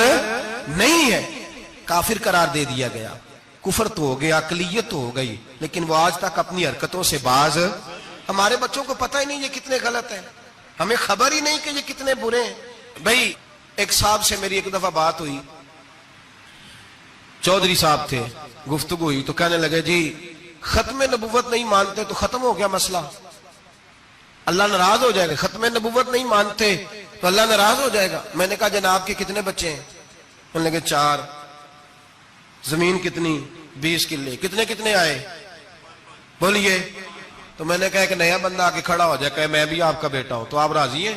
نہیں ہے، کافر قرار دے دیا گیا۔ کفر تو ہو گیا، اقلیت تو ہو گئی، لیکن وہ آج تک اپنی حرکتوں سے باز۔ ہمارے بچوں کو پتہ ہی نہیں یہ کتنے غلط ہیں، ہمیں خبر ہی نہیں کہ یہ کتنے برے ہیں۔ بھائی ایک صاحب سے میری ایک دفعہ بات ہوئی، چودھری صاحب تھے، گفتگو ہوئی تو کہنے لگے جی ختم نبوت نہیں مانتے تو ختم ہو گیا مسئلہ، اللہ ناراض ہو جائے گا، ختم نبوت نہیں مانتے تو اللہ ناراض ہو جائے گا۔ میں نے کہا جناب کے کتنے بچے ہیں؟ انہوں نے کہا 4۔ زمین کتنی؟ 20 کلے۔ کتنے کتنے آئے بولیے؟ تو میں نے کہا کہ نیا بندہ آ کے کھڑا ہو جائے کہ میں بھی آپ کا بیٹا ہوں تو آپ راضی ہیں؟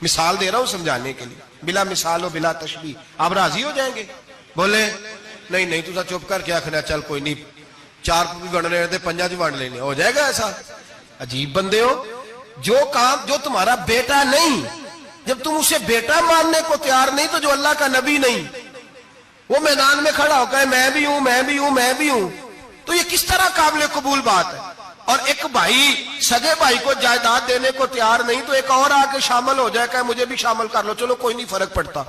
مثال دے رہا ہوں سمجھانے کے لیے، بلا مثال و بلا تشبیہ، آپ راضی ہو جائیں گے؟ بولے نہیں نہیں، تو چپ کر کیا کھنا، چل کوئی نہیں، 4 بھی بن رہے تھے 5 بھی بن لینے، ہو جائے گا ایسا؟ عجیب بندے ہو، جو کام جو تمہارا بیٹا نہیں، جب تم اسے بیٹا ماننے کو تیار نہیں تو جو اللہ کا نبی نہیں، وہ میدان میں کھڑا ہو کہ میں بھی ہوں میں بھی ہوں میں بھی ہوں، تو یہ کس طرح قابل قبول بات ہے؟ اور ایک بھائی سگے بھائی کو جائیداد دینے کو تیار نہیں تو ایک اور آ کے شامل ہو جائے کہ مجھے بھی شامل کر لو، چلو کوئی نہیں فرق پڑتا،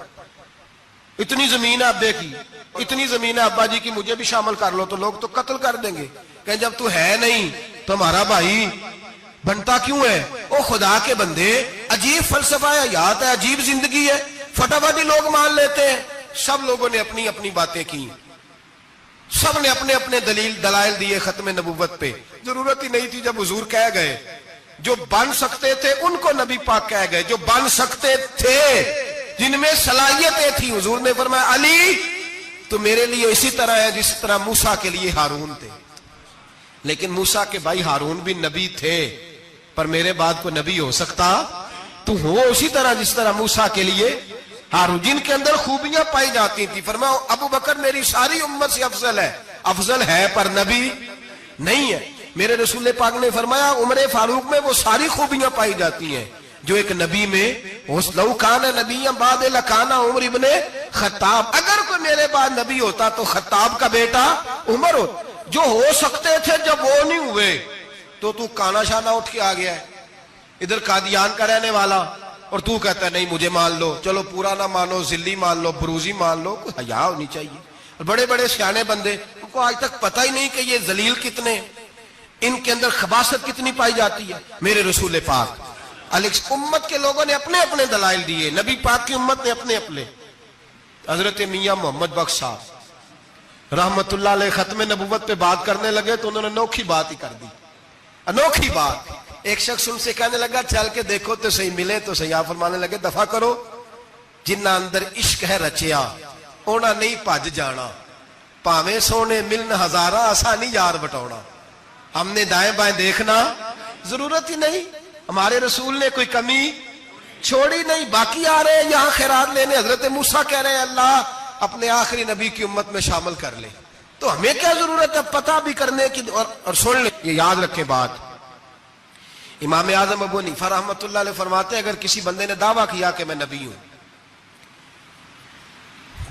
اتنی زمین ہے ابے کی، اتنی زمین ہے ابا جی کی، مجھے بھی شامل کر لو، تو لوگ تو قتل کر دیں گے کہ جب تو ہے نہیں تو ہمارا بھائی بنتا کیوں ہے؟ او خدا کے بندے، عجیب فلسفہ حیات ہے، عجیب زندگی ہے، فٹافٹ لوگ مان لیتے ہیں۔ سب لوگوں نے اپنی اپنی باتیں کی، سب نے اپنے اپنے دلائل دیے ختم نبوت پہ، ضرورت ہی نہیں تھی، جب حضور کہہ گئے، جو بن سکتے تھے ان کو نبی پاک کہہ گئے، جو بن سکتے تھے جن میں صلاحیتیں تھی، حضور نے فرمایا علی تو میرے لیے اسی طرح ہے جس طرح موسیٰ کے لیے ہارون تھے، لیکن موسیٰ کے بھائی ہارون بھی نبی تھے، پر میرے بعد کو نبی ہو سکتا تو ہو اسی طرح جس طرح موسیٰ کے لیے ہارون، جن کے اندر خوبیاں پائی جاتی تھی۔ فرمایا ابو بکر میری ساری امت سے افضل ہے پر نبی نہیں ہے۔ میرے رسول پاک نے فرمایا عمر فاروق میں وہ ساری خوبیاں پائی جاتی ہیں جو ایک نبی میں، لو کان نبی بعد لکان عمر ابن خطاب، اگر کوئی میرے بعد نبی ہوتا تو خطاب کا بیٹا عمر ہو، جو ہو سکتے تھے جب وہ نہیں ہوئے تو کانا شانہ اٹھ کے آ گیا ہے، ادھر قادیان کا رہنے والا، اور تو کہتا ہے نہیں مجھے مان لو، چلو پورا نہ مانو، ذلی مان لو، بروزی مان لو، کوئی حیا ہونی چاہیے۔ اور بڑے بڑے سیانے بندے، ان کو آج تک پتہ ہی نہیں کہ یہ ذلیل کتنے، ان کے اندر خباثت کتنی پائی جاتی ہے۔ میرے رسول پاک امت کے لوگوں نے اپنے اپنے دلائل دیے، نبی پاک کی امت نے اپنے اپنے۔ حضرت میاں محمد بخش صاحب رحمت اللہ علیہ ختم نبوت پہ بات کرنے لگے تو انہوں نے انوکھی بات ہی کر دی، انوکھی بات۔ ایک شخص ان سے کہنے لگا چل کے دیکھو تو صحیح، ملے تو صحیح۔ آپ فرمانے لگے دفع کرو، جنہ اندر عشق ہے رچیا اونا نہیں پج جانا، پاویں سونے ملن ہزارہ آسانی یار بٹونا۔ ہم نے دائیں بائیں دیکھنا ضرورت ہی نہیں، ہمارے رسول نے کوئی کمی چھوڑی نہیں، باقی آ رہے ہیں یہاں خیرات لینے۔ حضرت موسیٰ کہہ رہے ہیں اللہ اپنے آخری نبی کی امت میں شامل کر لے، تو ہمیں کیا ضرورت ہے پتہ بھی کرنے کی؟ اور سن لیں، یہ یاد رکھیں بات، امام اعظم ابو حنیفہ رحمۃ اللہ علیہ فرماتے ہیں اگر کسی بندے نے دعویٰ کیا کہ میں نبی ہوں،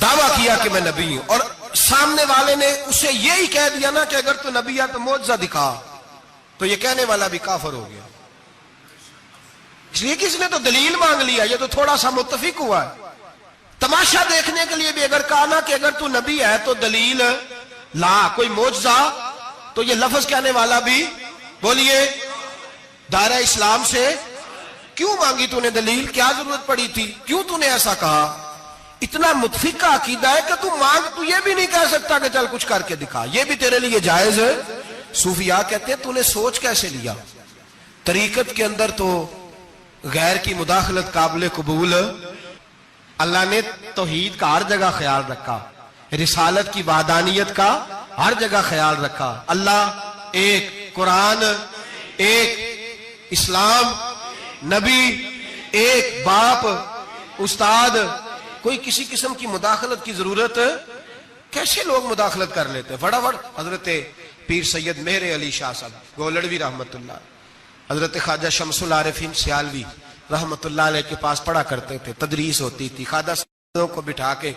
دعویٰ کیا کہ میں نبی ہوں، اور سامنے والے نے اسے یہی کہہ دیا نا کہ اگر تو نبی ہے تو معجزہ دکھا، تو یہ کہنے والا بھی کافر ہو گیا، اس لیے کہ اس نے تو دلیل مانگ لیا، یہ تو تھوڑا سا متفق ہوا ہے۔ تماشا دیکھنے کے لیے بھی اگر کہا نا کہ اگر تو نبی ہے تو دلیل لا، کوئی معجزہ، تو یہ لفظ کہنے والا بھی بولیے دائرہ اسلام سے کیوں مانگی تو نے دلیل؟ کیا ضرورت پڑی تھی؟ کیوں تو نے ایسا کہا؟ اتنا متفقہ عقیدہ ہے کہ تو مانگ تو یہ بھی نہیں کہہ سکتا کہ چل کچھ کر کے دکھا، یہ بھی تیرے لیے جائز ہے۔ صوفیاء کہتے ہیں تو نے سوچ کیسے لیا؟ طریقت کے اندر تو غیر کی مداخلت قابل قبول، اللہ نے توحید کا ہر جگہ خیال رکھا، رسالت کی وحدانیت کا ہر جگہ خیال رکھا۔ اللہ ایک، قرآن ایک، اسلام، نبی ایک، باپ، استاد، کوئی کسی قسم کی مداخلت کی ضرورت، کیسے لوگ مداخلت کر لیتے ہیں؟ فٹافٹ حضرت پیر سید مہر علی شاہ صاحب گولڑوی رحمت اللہ، حضرت خواجہ شمس العارفین سیالوی رحمت اللہ علیہ کے پاس پڑھا کرتے تھے، تدریس ہوتی تھی، خواجہ سیدوں کو بٹھا کے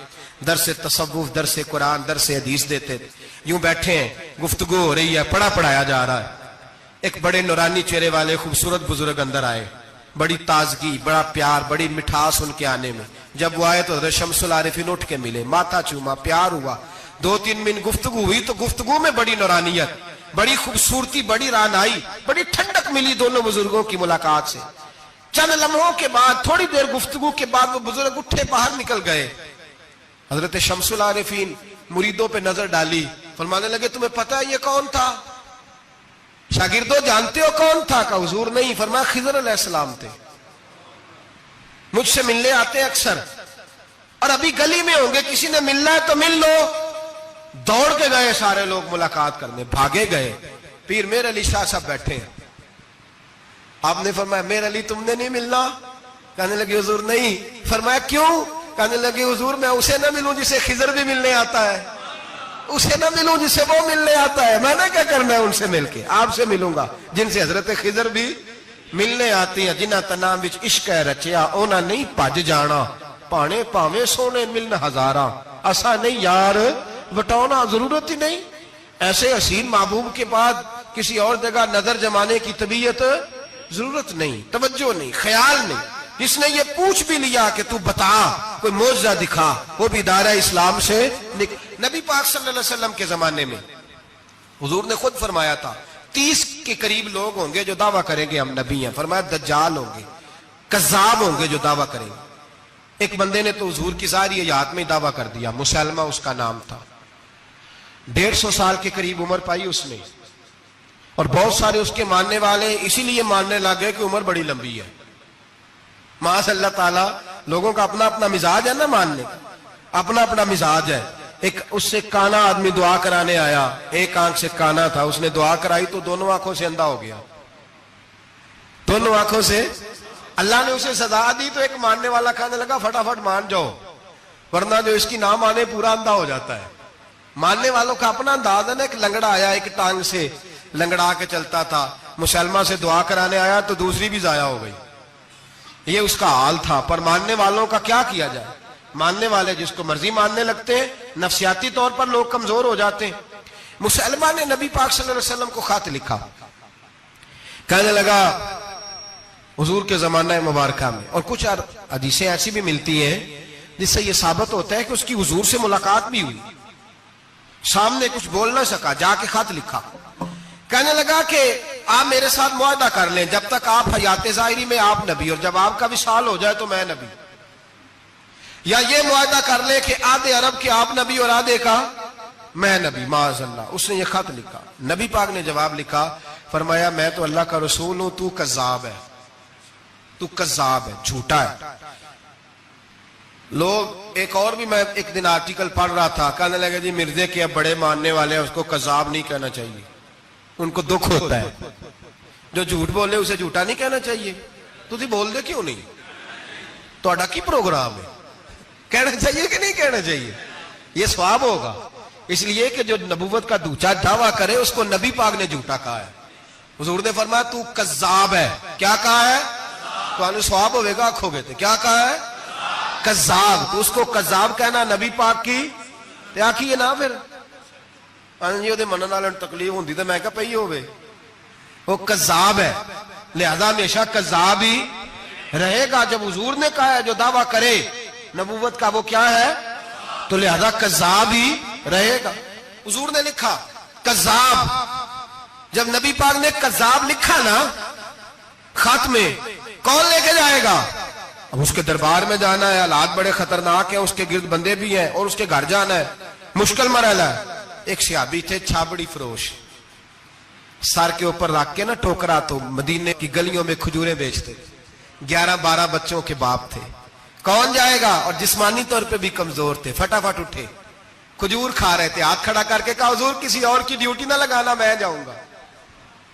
درس تصوف، درس قرآن، درس حدیث دیتے تھے۔ یوں بیٹھے ہیں، گفتگو ہو رہی ہے، پڑھایا جا رہا ہے، ایک بڑے نورانی چہرے والے خوبصورت بزرگ اندر آئے، بڑی تازگی، بڑا پیار، بڑی مٹھاس ان کے آنے میں۔ جب وہ آئے تو حضرت شمس العارفین اٹھ کے ملے، ماتھا چوما، پیار ہوا، 2-3 منٹ گفتگو ہوئی تو گفتگو میں بڑی نورانیت، بڑی خوبصورتی، بڑی رعنائی، بڑی ٹھنڈک ملی دونوں بزرگوں کی ملاقات سے۔ چند لمحوں کے بعد، تھوڑی دیر گفتگو کے بعد وہ بزرگ اٹھے باہر نکل گئے۔ حضرت شمس العارفین مریدوں پہ نظر ڈالی، فرمانے لگے تمہیں پتہ ہے یہ کون تھا؟ شاگردوں جانتے ہو کون تھا؟ کہا حضور نہیں۔ فرمایا خضر علیہ السلام تھے، مجھ سے ملنے آتے اکثر، اور ابھی گلی میں ہوں گے، کسی نے ملنا ہے تو مل لو۔ دوڑ کے گئے سارے لوگ ملاقات کرنے، بھاگے گئے۔ پیر مہر علی شاہ صاحب بیٹھے ہیں، آپ نے فرمایا مہر علی تم نے نہیں ملنا؟ کہنے لگے حضور نہیں۔ فرمایا کیوں؟ کہنے لگے حضور میں اسے نہ ملوں جسے خضر بھی ملنے آتا ہے، اسے نہ ملوں جس سے وہ ملنے آتا ہے، میں نے کیا کرنا ہے ان سے مل کے؟ آپ سے ملوں گا جن سے حضرت خضر بھی ملنے آتی ہیں۔ جنہ تنا وچ عشق ہے رچیا اونا نہیں بھج جانا، پانے پاویں سونے ملن ہزاراں، اسا نہیں یار وٹانا، ضرورت ہی نہیں۔ ایسے حسین محبوب کے بعد کسی اور جگہ نظر جمانے کی طبیعت، ضرورت نہیں، توجہ نہیں، خیال نہیں۔ جس نے یہ پوچھ بھی لیا کہ تو بتا، کوئی معجزہ دکھا، وہ بھی دائرہ اسلام سے نبی پاک صلی اللہ علیہ وسلم کے زمانے میں حضور نے خود فرمایا تھا 30 کے قریب لوگ ہوں گے جو دعویٰ کریں گے ہم نبی ہیں۔ فرمایا دجال ہوں گے، کذاب ہوں گے جو دعویٰ کریں گے۔ ایک بندے نے تو حضور کی ظاہری حیات میں دعویٰ کر دیا، مسلمہ اس کا نام تھا، 150 سال کے قریب عمر پائی اس نے، اور بہت سارے اس کے ماننے والے اسی لیے ماننے لگے کہ عمر بڑی لمبی ہے۔ معاذ اللہ تعالیٰ، لوگوں کا اپنا اپنا مزاج ہے نا، ماننے کا اپنا اپنا مزاج ہے۔ ایک اس سے کانا آدمی دعا کرانے آیا، ایک آنکھ سے کانا تھا، اس نے دعا کرائی تو دونوں آنکھوں سے اندھا ہو گیا، دونوں آنکھوں سے۔ اللہ نے اسے سزا دی تو ایک ماننے والا کہنے لگا فٹافٹ مان جاؤ، ورنہ جو اس کی نہ مانے پورا اندھا ہو جاتا ہے۔ ماننے والوں کا اپنا انداز ہے نا۔ ایک لنگڑا آیا، ایک ٹانگ سے لنگڑا کے چلتا تھا، مسلمہ سے دعا کرانے آیا تو دوسری بھی ضائع ہو گئی، یہ اس کا حال تھا۔ پر ماننے والوں کا کیا کیا جائے؟ ماننے والے جس کو مرضی ماننے لگتے ہیں، نفسیاتی طور پر لوگ کمزور ہو جاتے ہیں۔ مسلمہ نے نبی پاک صلی اللہ علیہ وسلم کو خط لکھا، کہنے لگا حضور کے زمانہ مبارکہ میں، اور کچھ حدیثیں ایسی بھی ملتی ہیں جس سے یہ ثابت ہوتا ہے کہ اس کی حضور سے ملاقات بھی ہوئی، سامنے کچھ بول نہ سکا، جا کے خط لکھا، کہنے لگا کہ آپ میرے ساتھ معاہدہ کر لیں، جب تک آپ حیات ظاہری میں آپ نبی، اور جب آپ کا وصال ہو جائے تو میں نبی، یا یہ معاہدہ کر لیں کہ آدھے عرب کے آپ نبی اور آدھے کا میں نبی۔ معاذ اللہ، اس نے یہ خط لکھا۔ نبی پاک نے جواب لکھا، فرمایا میں تو اللہ کا رسول ہوں، تو کذاب ہے، تو کذاب ہے، جھوٹا ہے۔ لوگ ایک اور بھی، میں ایک دن آرٹیکل پڑھ رہا تھا، کہنے لگے جی مرزے کے اب بڑے ماننے والے ہیں، اس کو کذاب نہیں کہنا چاہیے، ان کو دکھ ہوتا ہے، جو جھوٹ بولے اسے جھوٹا نہیں کہنا چاہیے۔ تو تھی بول دے کیوں نہیں؟ تو اڈا کی پروگرام ہے، کہنا چاہیے کہ نہیں کہنا چاہیے؟ یہ ثواب ہوگا، اس لیے کہ جو نبوت کا دوچا دعویٰ کرے اس کو نبی پاک نے جھوٹا کہا ہے۔ حضور نے فرمایا تو کذاب ہے، کیا کہا ہے؟ تو آنے ثواب ہوئے گا، آنکھوں گے تھے، کیا کہا ہے؟ کذاب۔ تو اس کو کذاب کہنا نبی پاک کی کیا کی ہے نا، پھر جی وہ منن والے تکلیف ہوتی تو میں کہا پئی ہوئے، وہ کذاب ہے، لہذا ہمیشہ کذاب ہی رہے گا۔ جب حضور نے کہا ہے جو دعویٰ کرے نبوت کا وہ کیا ہے، تو لہذا کذاب ہی رہے گا۔ حضور نے لکھا کذاب، جب نبی پاک نے کذاب لکھا نا خط میں، کون لے کے جائے گا؟ اب اس کے دربار میں جانا ہے، حالات بڑے خطرناک ہیں، اس کے گرد بندے بھی ہیں، اور اس کے گھر جانا ہے، مشکل مرحلہ ہے۔ ایک صحابی تھے چھابڑی فروش، سر کے اوپر رکھ کے نا ٹوکرا، تو مدینے کی گلیوں میں کھجوریں بیچتے، 11-12 بچوں کے باپ تھے۔ کون جائے گا؟ اور جسمانی طور پہ بھی کمزور تھے، فٹافٹ اٹھے، کھجور کھا رہے تھے، ہاتھ کھڑا کر کے کہا حضور کسی اور کی ڈیوٹی نہ لگانا، میں جاؤں گا۔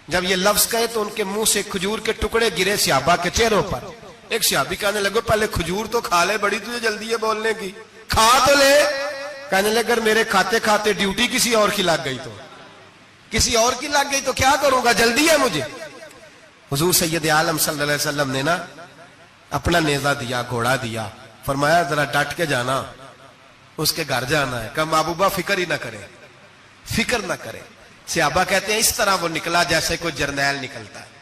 جب یہ لفظ کہے تو ان کے منہ سے کھجور کے ٹکڑے گرے صحابہ کے چہروں پر۔ ایک صحابی کہنے لگے پہلے کھجور تو کھا لے، بڑی تجھے جلدی ہے بولنے کی، کھا تو لے۔ کہنے لگے اگر میرے کھاتے کھاتے ڈیوٹی کسی اور کی لگ گئی تو، کسی اور کی لگ گئی تو کیا کروں گا، جلدی ہے مجھے۔ حضور سید عالم صلی اللہ علیہ وسلم نے نا اپنا نیزہ دیا، گھوڑا دیا، فرمایا ذرا ڈٹ کے جانا، اس کے گھر جانا ہے۔ کہا محبوبہ فکر ہی نہ کرے، فکر نہ کرے۔ صحابہ کہتے ہیں اس طرح وہ نکلا جیسے کوئی جرنیل نکلتا ہے،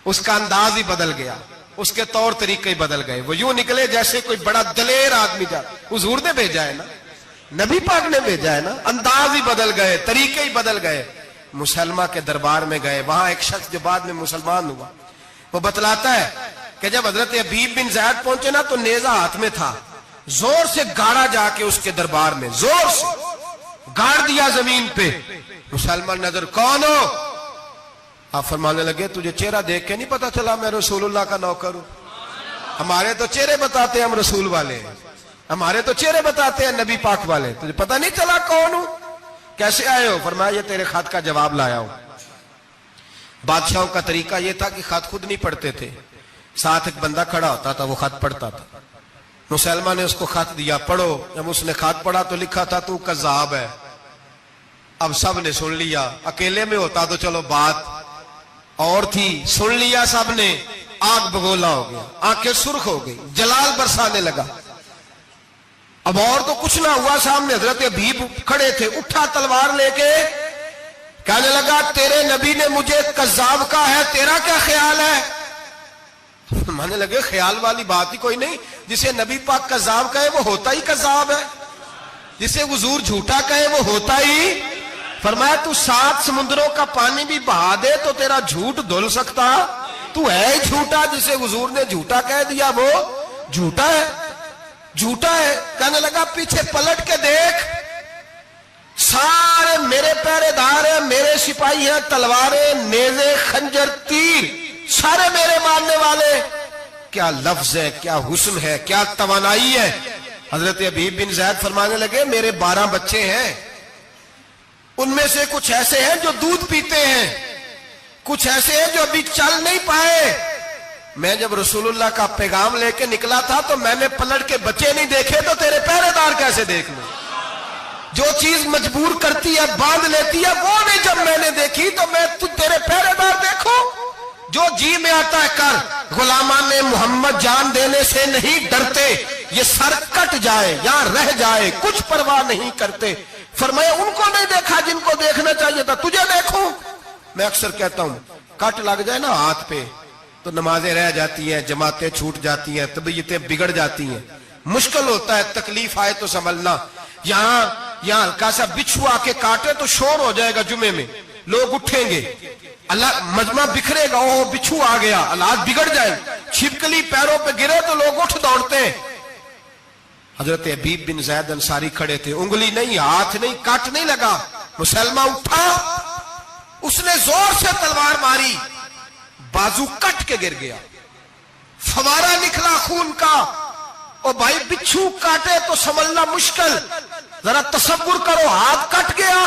اس کا انداز ہی بدل گیا، اس کے طور طریقے ہی بدل گئے، وہ یوں نکلے جیسے کوئی بڑا دلیر آدمی جا۔ حضور نے بھیجا ہے نا، نبی پاک نے بھیجا ہے نا، انداز ہی بدل گئے، طریقے ہی بدل گئے۔ مسلمہ کے دربار میں گئے، وہاں ایک شخص جو بعد میں مسلمان ہوا، وہ بتلاتا ہے کہ جب حضرت حبیب بن زید پہنچے نا تو نیزہ ہاتھ میں تھا، زور سے گاڑا جا کے اس کے دربار میں، زور سے گاڑ دیا زمین پہ۔ مسلمان نظر، کون ہو؟ آپ فرمانے لگے تجھے چہرہ دیکھ کے نہیں پتا چلا میں رسول اللہ کا نوکر ہوں؟ ہمارے تو چہرے بتاتے ہیں ہم رسول والے ہیں، ہمارے تو چہرے بتاتے ہیں نبی پاک والے، تجھے پتہ نہیں چلا کون ہوں؟ کیسے آئے ہو؟ فرمایا یہ تیرے خط کا جواب لایا ہوں۔ بادشاہوں کا طریقہ یہ تھا کہ خط خود نہیں پڑھتے تھے، ساتھ ایک بندہ کھڑا ہوتا تھا، وہ خط پڑھتا تھا۔ مسلمہ نے اس کو خط دیا، پڑھو۔ جب اس نے خط پڑھا تو لکھا تھا تو کذاب ہے۔ اب سب نے سن لیا، اکیلے میں ہوتا تو چلو بات اور تھی، سن لیا سب نے، آگ بگولا ہو گیا، آنکھیں سرخ ہو گئی، جلال برسانے لگا۔ اب اور تو کچھ نہ ہوا، سامنے حضرت حبیب کھڑے تھے، اٹھا تلوار لے کے کہنے لگا تیرے نبی نے مجھے کذاب کہا ہے، تیرا کیا خیال ہے؟ مانے لگے خیال والی بات ہی کوئی نہیں، جسے نبی پاک کذاب کہے وہ ہوتا ہی کذاب ہے، جسے حضور جھوٹا کہے وہ ہوتا ہی۔ فرمایا تو 7 سمندروں کا پانی بھی بہا دے تو تیرا جھوٹ دھل سکتا، تو ہے ہی جھوٹا، جسے حضور نے جھوٹا کہہ دیا وہ جھوٹا ہے، جھوٹا ہے۔ کہنے لگا پیچھے پلٹ کے دیکھ، سارے میرے پہرے دار ہیں، میرے سپاہی ہیں، تلواریں، نیزے، خنجر، تیر، سارے میرے ماننے والے۔ کیا لفظ ہے، کیا حسن ہے، کیا توانائی ہے۔ حضرت حبیب بن زید فرمانے لگے میرے 12 بچے ہیں، ان میں سے کچھ ایسے ہیں جو دودھ پیتے ہیں، کچھ ایسے ہیں جو ابھی چل نہیں پائے۔ میں جب رسول اللہ کا پیغام لے کے نکلا تھا تو میں نے پلٹ کے بچے نہیں دیکھے تو تیرے پہرے دار کیسے دیکھ لوں؟ جو چیز مجبور کرتی ہے، باندھ لیتی ہے، وہ نہیں جب میں نے دیکھی تو میں تیرے پہرے دار دیکھوں؟ جو جی میں آتا ہے کر، غلامان محمد جان دینے سے نہیں ڈرتے، یہ سر کٹ جائے یا رہ جائے کچھ پرواہ نہیں کرتے۔ فرمایا ان کو نہیں دیکھا جن کو دیکھنا چاہیے تھا، تجھے دیکھوں؟ میں اکثر کہتا ہوں کٹ لگ جائے نا ہاتھ پہ تو نمازیں رہ جاتی ہیں، جماعتیں چھوٹ جاتی ہیں، طبیعتیں بگڑ جاتی ہیں، مشکل ہوتا ہے، تکلیف آئے تو سنبھلنا۔ یہاں ہلکا سا بچھو آ کے کاٹے تو شور ہو جائے گا، جمعے میں لوگ اٹھیں گے، اللہ مجمع بکھرے گا، اوہ بچھو آ گیا، حالات بگڑ جائے، چھپکلی پیروں پہ گرے تو لوگ اٹھ دوڑتے ہیں۔ حضرت حبیب بن زید انصاری کھڑے تھے، انگلی نہیں، ہاتھ نہیں، کٹ نہیں لگا۔ مسلمہ اٹھا، اس نے زور سے تلوار ماری، بازو کٹ کے گر گیا، فوارہ نکلا خون کا۔ او بھائی بچھو کاٹے تو سنبھلنا مشکل، ذرا تصور کرو ہاتھ کٹ گیا۔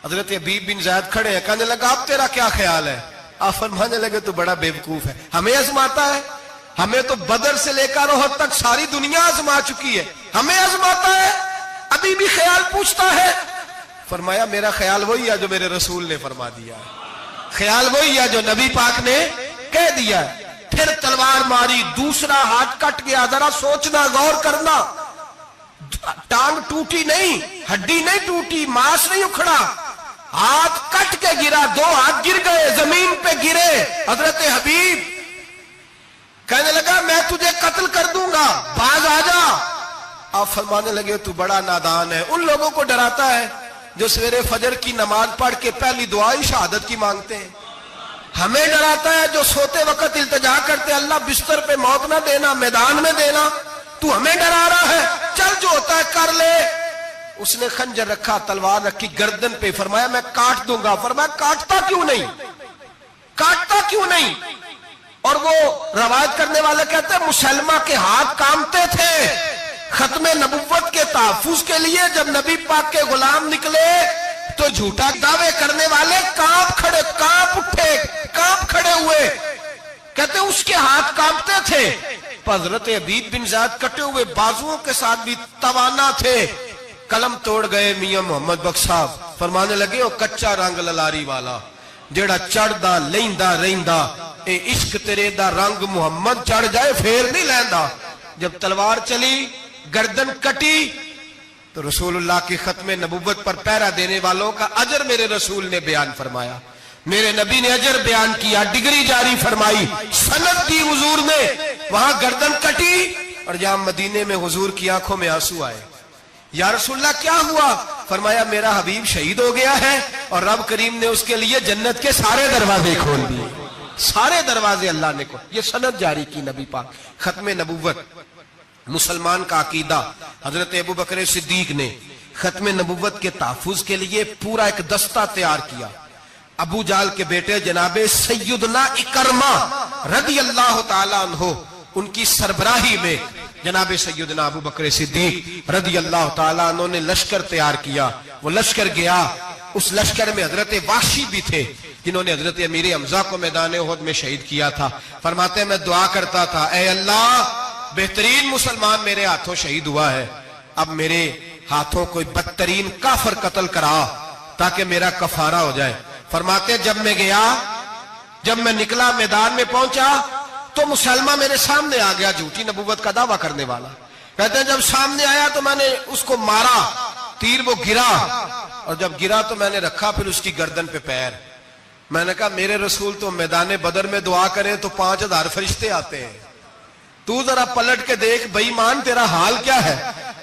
حضرت حبیب بن زید کھڑے ہیں، کہنے لگا اب تیرا کیا خیال ہے؟ آپ فرمانے لگے تو بڑا بیوقوف ہے، ہمیں آزماتا ہے، ہمیں تو بدر سے لے کر احد تک ساری دنیا آزما چکی ہے، ہمیں آزماتا ہے، ابھی بھی خیال پوچھتا ہے۔ فرمایا میرا خیال وہی ہے جو میرے رسول نے فرما دیا ہے، خیال وہی ہے جو نبی پاک نے کہہ دیا ہے۔ پھر تلوار ماری، دوسرا ہاتھ کٹ گیا، ذرا سوچنا، غور کرنا، ٹانگ ٹوٹی نہیں، ہڈی نہیں ٹوٹی، ماس نہیں اکھڑا، ہاتھ کٹ کے گرا، 2 ہاتھ گر گئے، زمین پہ گرے۔ حضرت حبیب کہنے لگا میں تجھے قتل کر دوں گا، باز آ جا۔ آپ فرمانے لگے تو بڑا نادان ہے، ان لوگوں کو ڈراتا ہے جو سویرے فجر کی نماز پڑھ کے پہلی دعا ہی شہادت کی مانگتے ہیں۔ ہمیں ڈراتا ہے جو سوتے وقت التجا کرتے اللہ بستر پہ موت نہ دینا، میدان میں دینا، تو ہمیں ڈرا رہا ہے، چل جو ہوتا ہے کر لے۔ اس نے خنجر رکھا، تلوار رکھی گردن پہ، فرمایا میں کاٹ دوں گا۔ فرمایا کاٹتا کیوں نہیں، کاٹتا کیوں نہیں؟ اور وہ روایت کرنے والے کہتے ہیں مسلمہ کے ہاتھ کامتے تھے ختم نبوت کے تحفظ کے لیے۔ جب نبی پاک کے غلام نکلے تو جھوٹا دعوے کرنے والے کانپ کھڑے ہوئے، کہتے اس کے ہاتھ کانپتے تھے۔ حضرت عبید بن زیاد کٹے ہوئے بازوؤں کے ساتھ بھی توانا تھے، قلم توڑ گئے میاں محمد بخش صاحب، فرمانے لگے او کچا رنگ للاری والا جیڑا چڑھدا لیندا رہندا، اے عشق تیرے دا رنگ محمد چڑھ جائے پھر نہیں لیندا۔ جب تلوار چلی، گردن کٹی، تو رسول اللہ کی ختم نبوت پر پہرا دینے والوں کا اجر میرے رسول نے بیان فرمایا، میرے نبی نے اجر بیان کیا، ڈگری جاری فرمائی، سند دی حضور نے۔ وہاں گردن کٹی اور جہاں مدینے میں حضور کی آنکھوں میں آنسو آئے۔ یا رسول اللہ کیا ہوا؟ فرمایا میرا حبیب شہید ہو گیا ہے اور رب کریم نے اس کے لیے جنت کے سارے دروازے کھول دیے، سارے دروازے اللہ نے کھول۔ یہ سند جاری کی نبی پاک۔ ختم نبوت مسلمان کا عقیدہ، حضرت ابو بکر صدیق نے ختم نبوت کے تحفظ کے لیے پورا ایک دستہ تیار کیا۔ ابو جال کے بیٹے جناب سیدنا اکرمہ رضی اللہ تعالیٰ عنہ، ان کی سربراہی میں جناب سیدنا ابو بکر صدیق رضی اللہ تعالیٰ عنہ نے لشکر تیار کیا۔ وہ لشکر گیا، اس لشکر میں حضرت وحشی بھی تھے جنہوں نے حضرت امیر حمزہ کو میدان احد میں شہید کیا تھا۔ فرماتے ہیں میں دعا کرتا تھا اے اللہ بہترین مسلمان میرے ہاتھوں شہید ہوا ہے، اب میرے ہاتھوں کوئی بدترین کافر قتل کرا تاکہ میرا کفارہ ہو جائے۔ فرماتے ہیں جب میں گیا، جب میں نکلا میدان میں پہنچا تو مسلمہ میرے سامنے آ گیا، جھوٹی نبوت کا دعویٰ کرنے والا۔ کہتے ہیں جب سامنے آیا تو میں نے اس کو مارا، تیر وہ گرا، اور جب گرا تو میں نے رکھا پھر اس کی گردن پہ پیر۔ میں نے کہا میرے رسول تو میدان بدر میں دعا کریں تو 5000 فرشتے آتے ہیں، تو ذرا پلٹ کے دیکھ بے ایمان تیرا حال کیا ہے۔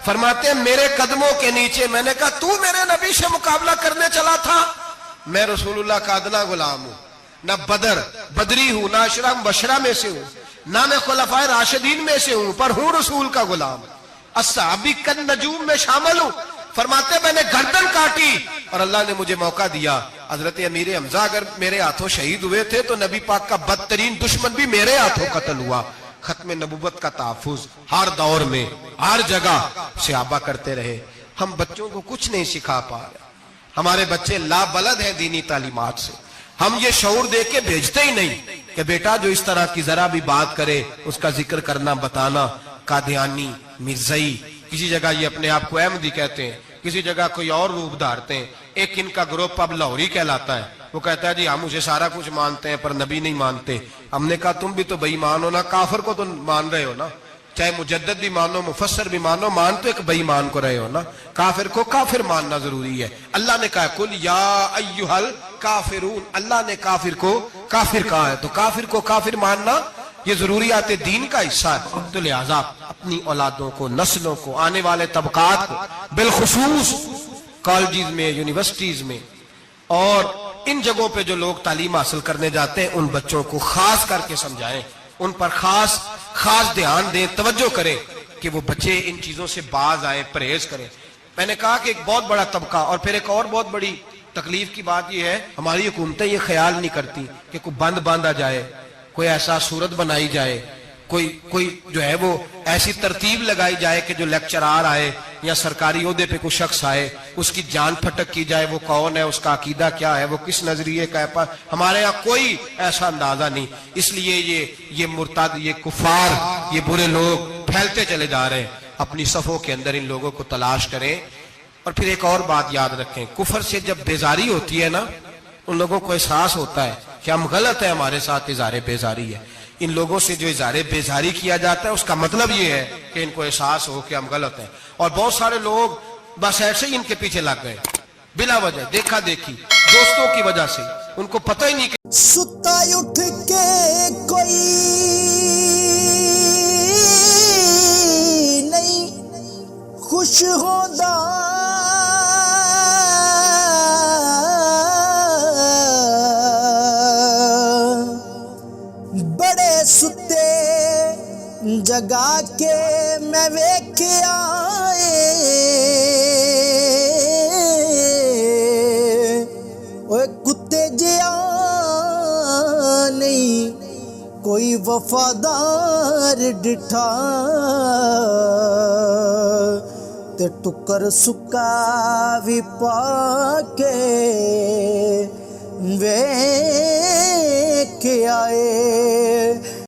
فرماتے ہیں میرے قدموں کے نیچے، میں نے کہا تو میرے نبی سے مقابلہ کرنے چلا تھا؟ میں رسول اللہ کا ادنا غلام ہوں، نہ بدری ہوں، نہ عشرہ مبشرہ میں سے ہوں، نہ میں خلفائے راشدین میں سے ہوں، پر ہوں رسول کا غلام، الصحابی کن نجوم میں شامل ہوں۔ فرماتے میں نے گردن کاٹی اور اللہ نے مجھے موقع دیا۔ حضرت امیر حمزہ اگر میرے ہاتھوں شہید ہوئے تھے تو نبی پاک کا بدترین دشمن بھی میرے ہاتھوں قتل ہوا۔ ختم نبوت کا تحفظ ہر دور میں ہر جگہ صحابہ کرتے رہے۔ ہم بچوں کو کچھ نہیں سکھا پا رہے، ہمارے بچے لا بلد ہیں دینی تعلیمات سے، ہم یہ شعور دے کے بھیجتے ہی نہیں کہ بیٹا جو اس طرح کی ذرا بھی بات کرے اس کا ذکر کرنا بتانا۔ قادیانی، مرزائی، کسی جگہ یہ اپنے آپ کو احمدی کہتے ہیں، کسی جگہ کوئی اور روپ دھارتے ہیں۔ ایک ان کا گروپ اب لاہوری کہلاتا ہے، وہ کہتا ہے جی ہم اسے سارا کچھ مانتے ہیں پر نبی نہیں مانتے۔ ہم نے کہا تم بھی تو بے ایمان ہو نا، کافر کو تو مان رہے ہو نا، چاہے مجدد بھی مانو مفسر بھی مانو، مان تو ایک بے ایمان کو رہے ہو نا، کافر کو کافر ماننا ضروری ہے۔ اللہ نے کہا کل یا ایھا الکافرون، اللہ نے کافر کو کافر کہا ہے تو کافر کو کافر ماننا یہ ضروریات دین کا حصہ ہے۔ تو لہذا اپنی اولادوں کو، نسلوں کو، آنے والے طبقات کو، بالخصوص کالجز میں، یونیورسٹیز میں اور ان جگہوں پہ جو لوگ تعلیم حاصل کرنے جاتے ہیں ان بچوں کو خاص کر کے سمجھائیں، ان پر خاص دھیان دیں، توجہ کریں کہ وہ بچے ان چیزوں سے باز آئیں، پرہیز کریں۔ میں نے کہا کہ ایک بہت بڑا طبقہ، اور پھر ایک اور بہت بڑی تکلیف کی بات یہ ہے ہماری حکومتیں یہ خیال نہیں کرتی کہ کوئی بند باندھا جائے، کوئی ایسا صورت بنائی جائے، کوئی جو ہے وہ ایسی ترتیب لگائی جائے کہ جو لیکچرار آئے یا سرکاری عہدے پہ کوئی شخص آئے اس کی جان پھٹک کی جائے، وہ کون ہے، اس کا عقیدہ کیا ہے، وہ کس نظریے کا ہے۔ ہمارے ہاں کوئی ایسا اندازہ نہیں، اس لیے یہ مرتد، یہ کفار، یہ برے لوگ پھیلتے چلے جا رہے ہیں۔ اپنی صفوں کے اندر ان لوگوں کو تلاش کریں۔ اور پھر ایک اور بات یاد رکھیں، کفر سے جب بیزاری ہوتی ہے نا، ان لوگوں کو احساس ہوتا ہے کہ ہم غلط ہے، ہمارے ساتھ اظہار بیزاری ہے۔ ان لوگوں سے جو اظہار بیزاری کیا جاتا ہے اس کا مطلب یہ ہے کہ ان کو احساس ہو کہ ہم غلط ہیں، اور بہت سارے لوگ بس ایسے ہی ان کے پیچھے لگ گئے بلا وجہ، دیکھا دیکھی، دوستوں کی وجہ سے، ان کو پتہ ہی نہیں کہ ستا اٹھ کے کوئی نہیں خوش ہوندا، ਸੁੱਤੇ ਜਗਾ ਕੇ ਮੈਂ ਵੇਖਿਆ ਓਏ ਕੁੱਤੇ ਜਿਹਾ ਨਹੀਂ ਕੋਈ ਵਫਾਦਾਰ ਡਿਠਾ ਤੇ ਟੁੱਕਰ ਸੁੱਕਾ ਵੀ ਪਾ ਕੇ ਵੇਖ ਆਏ।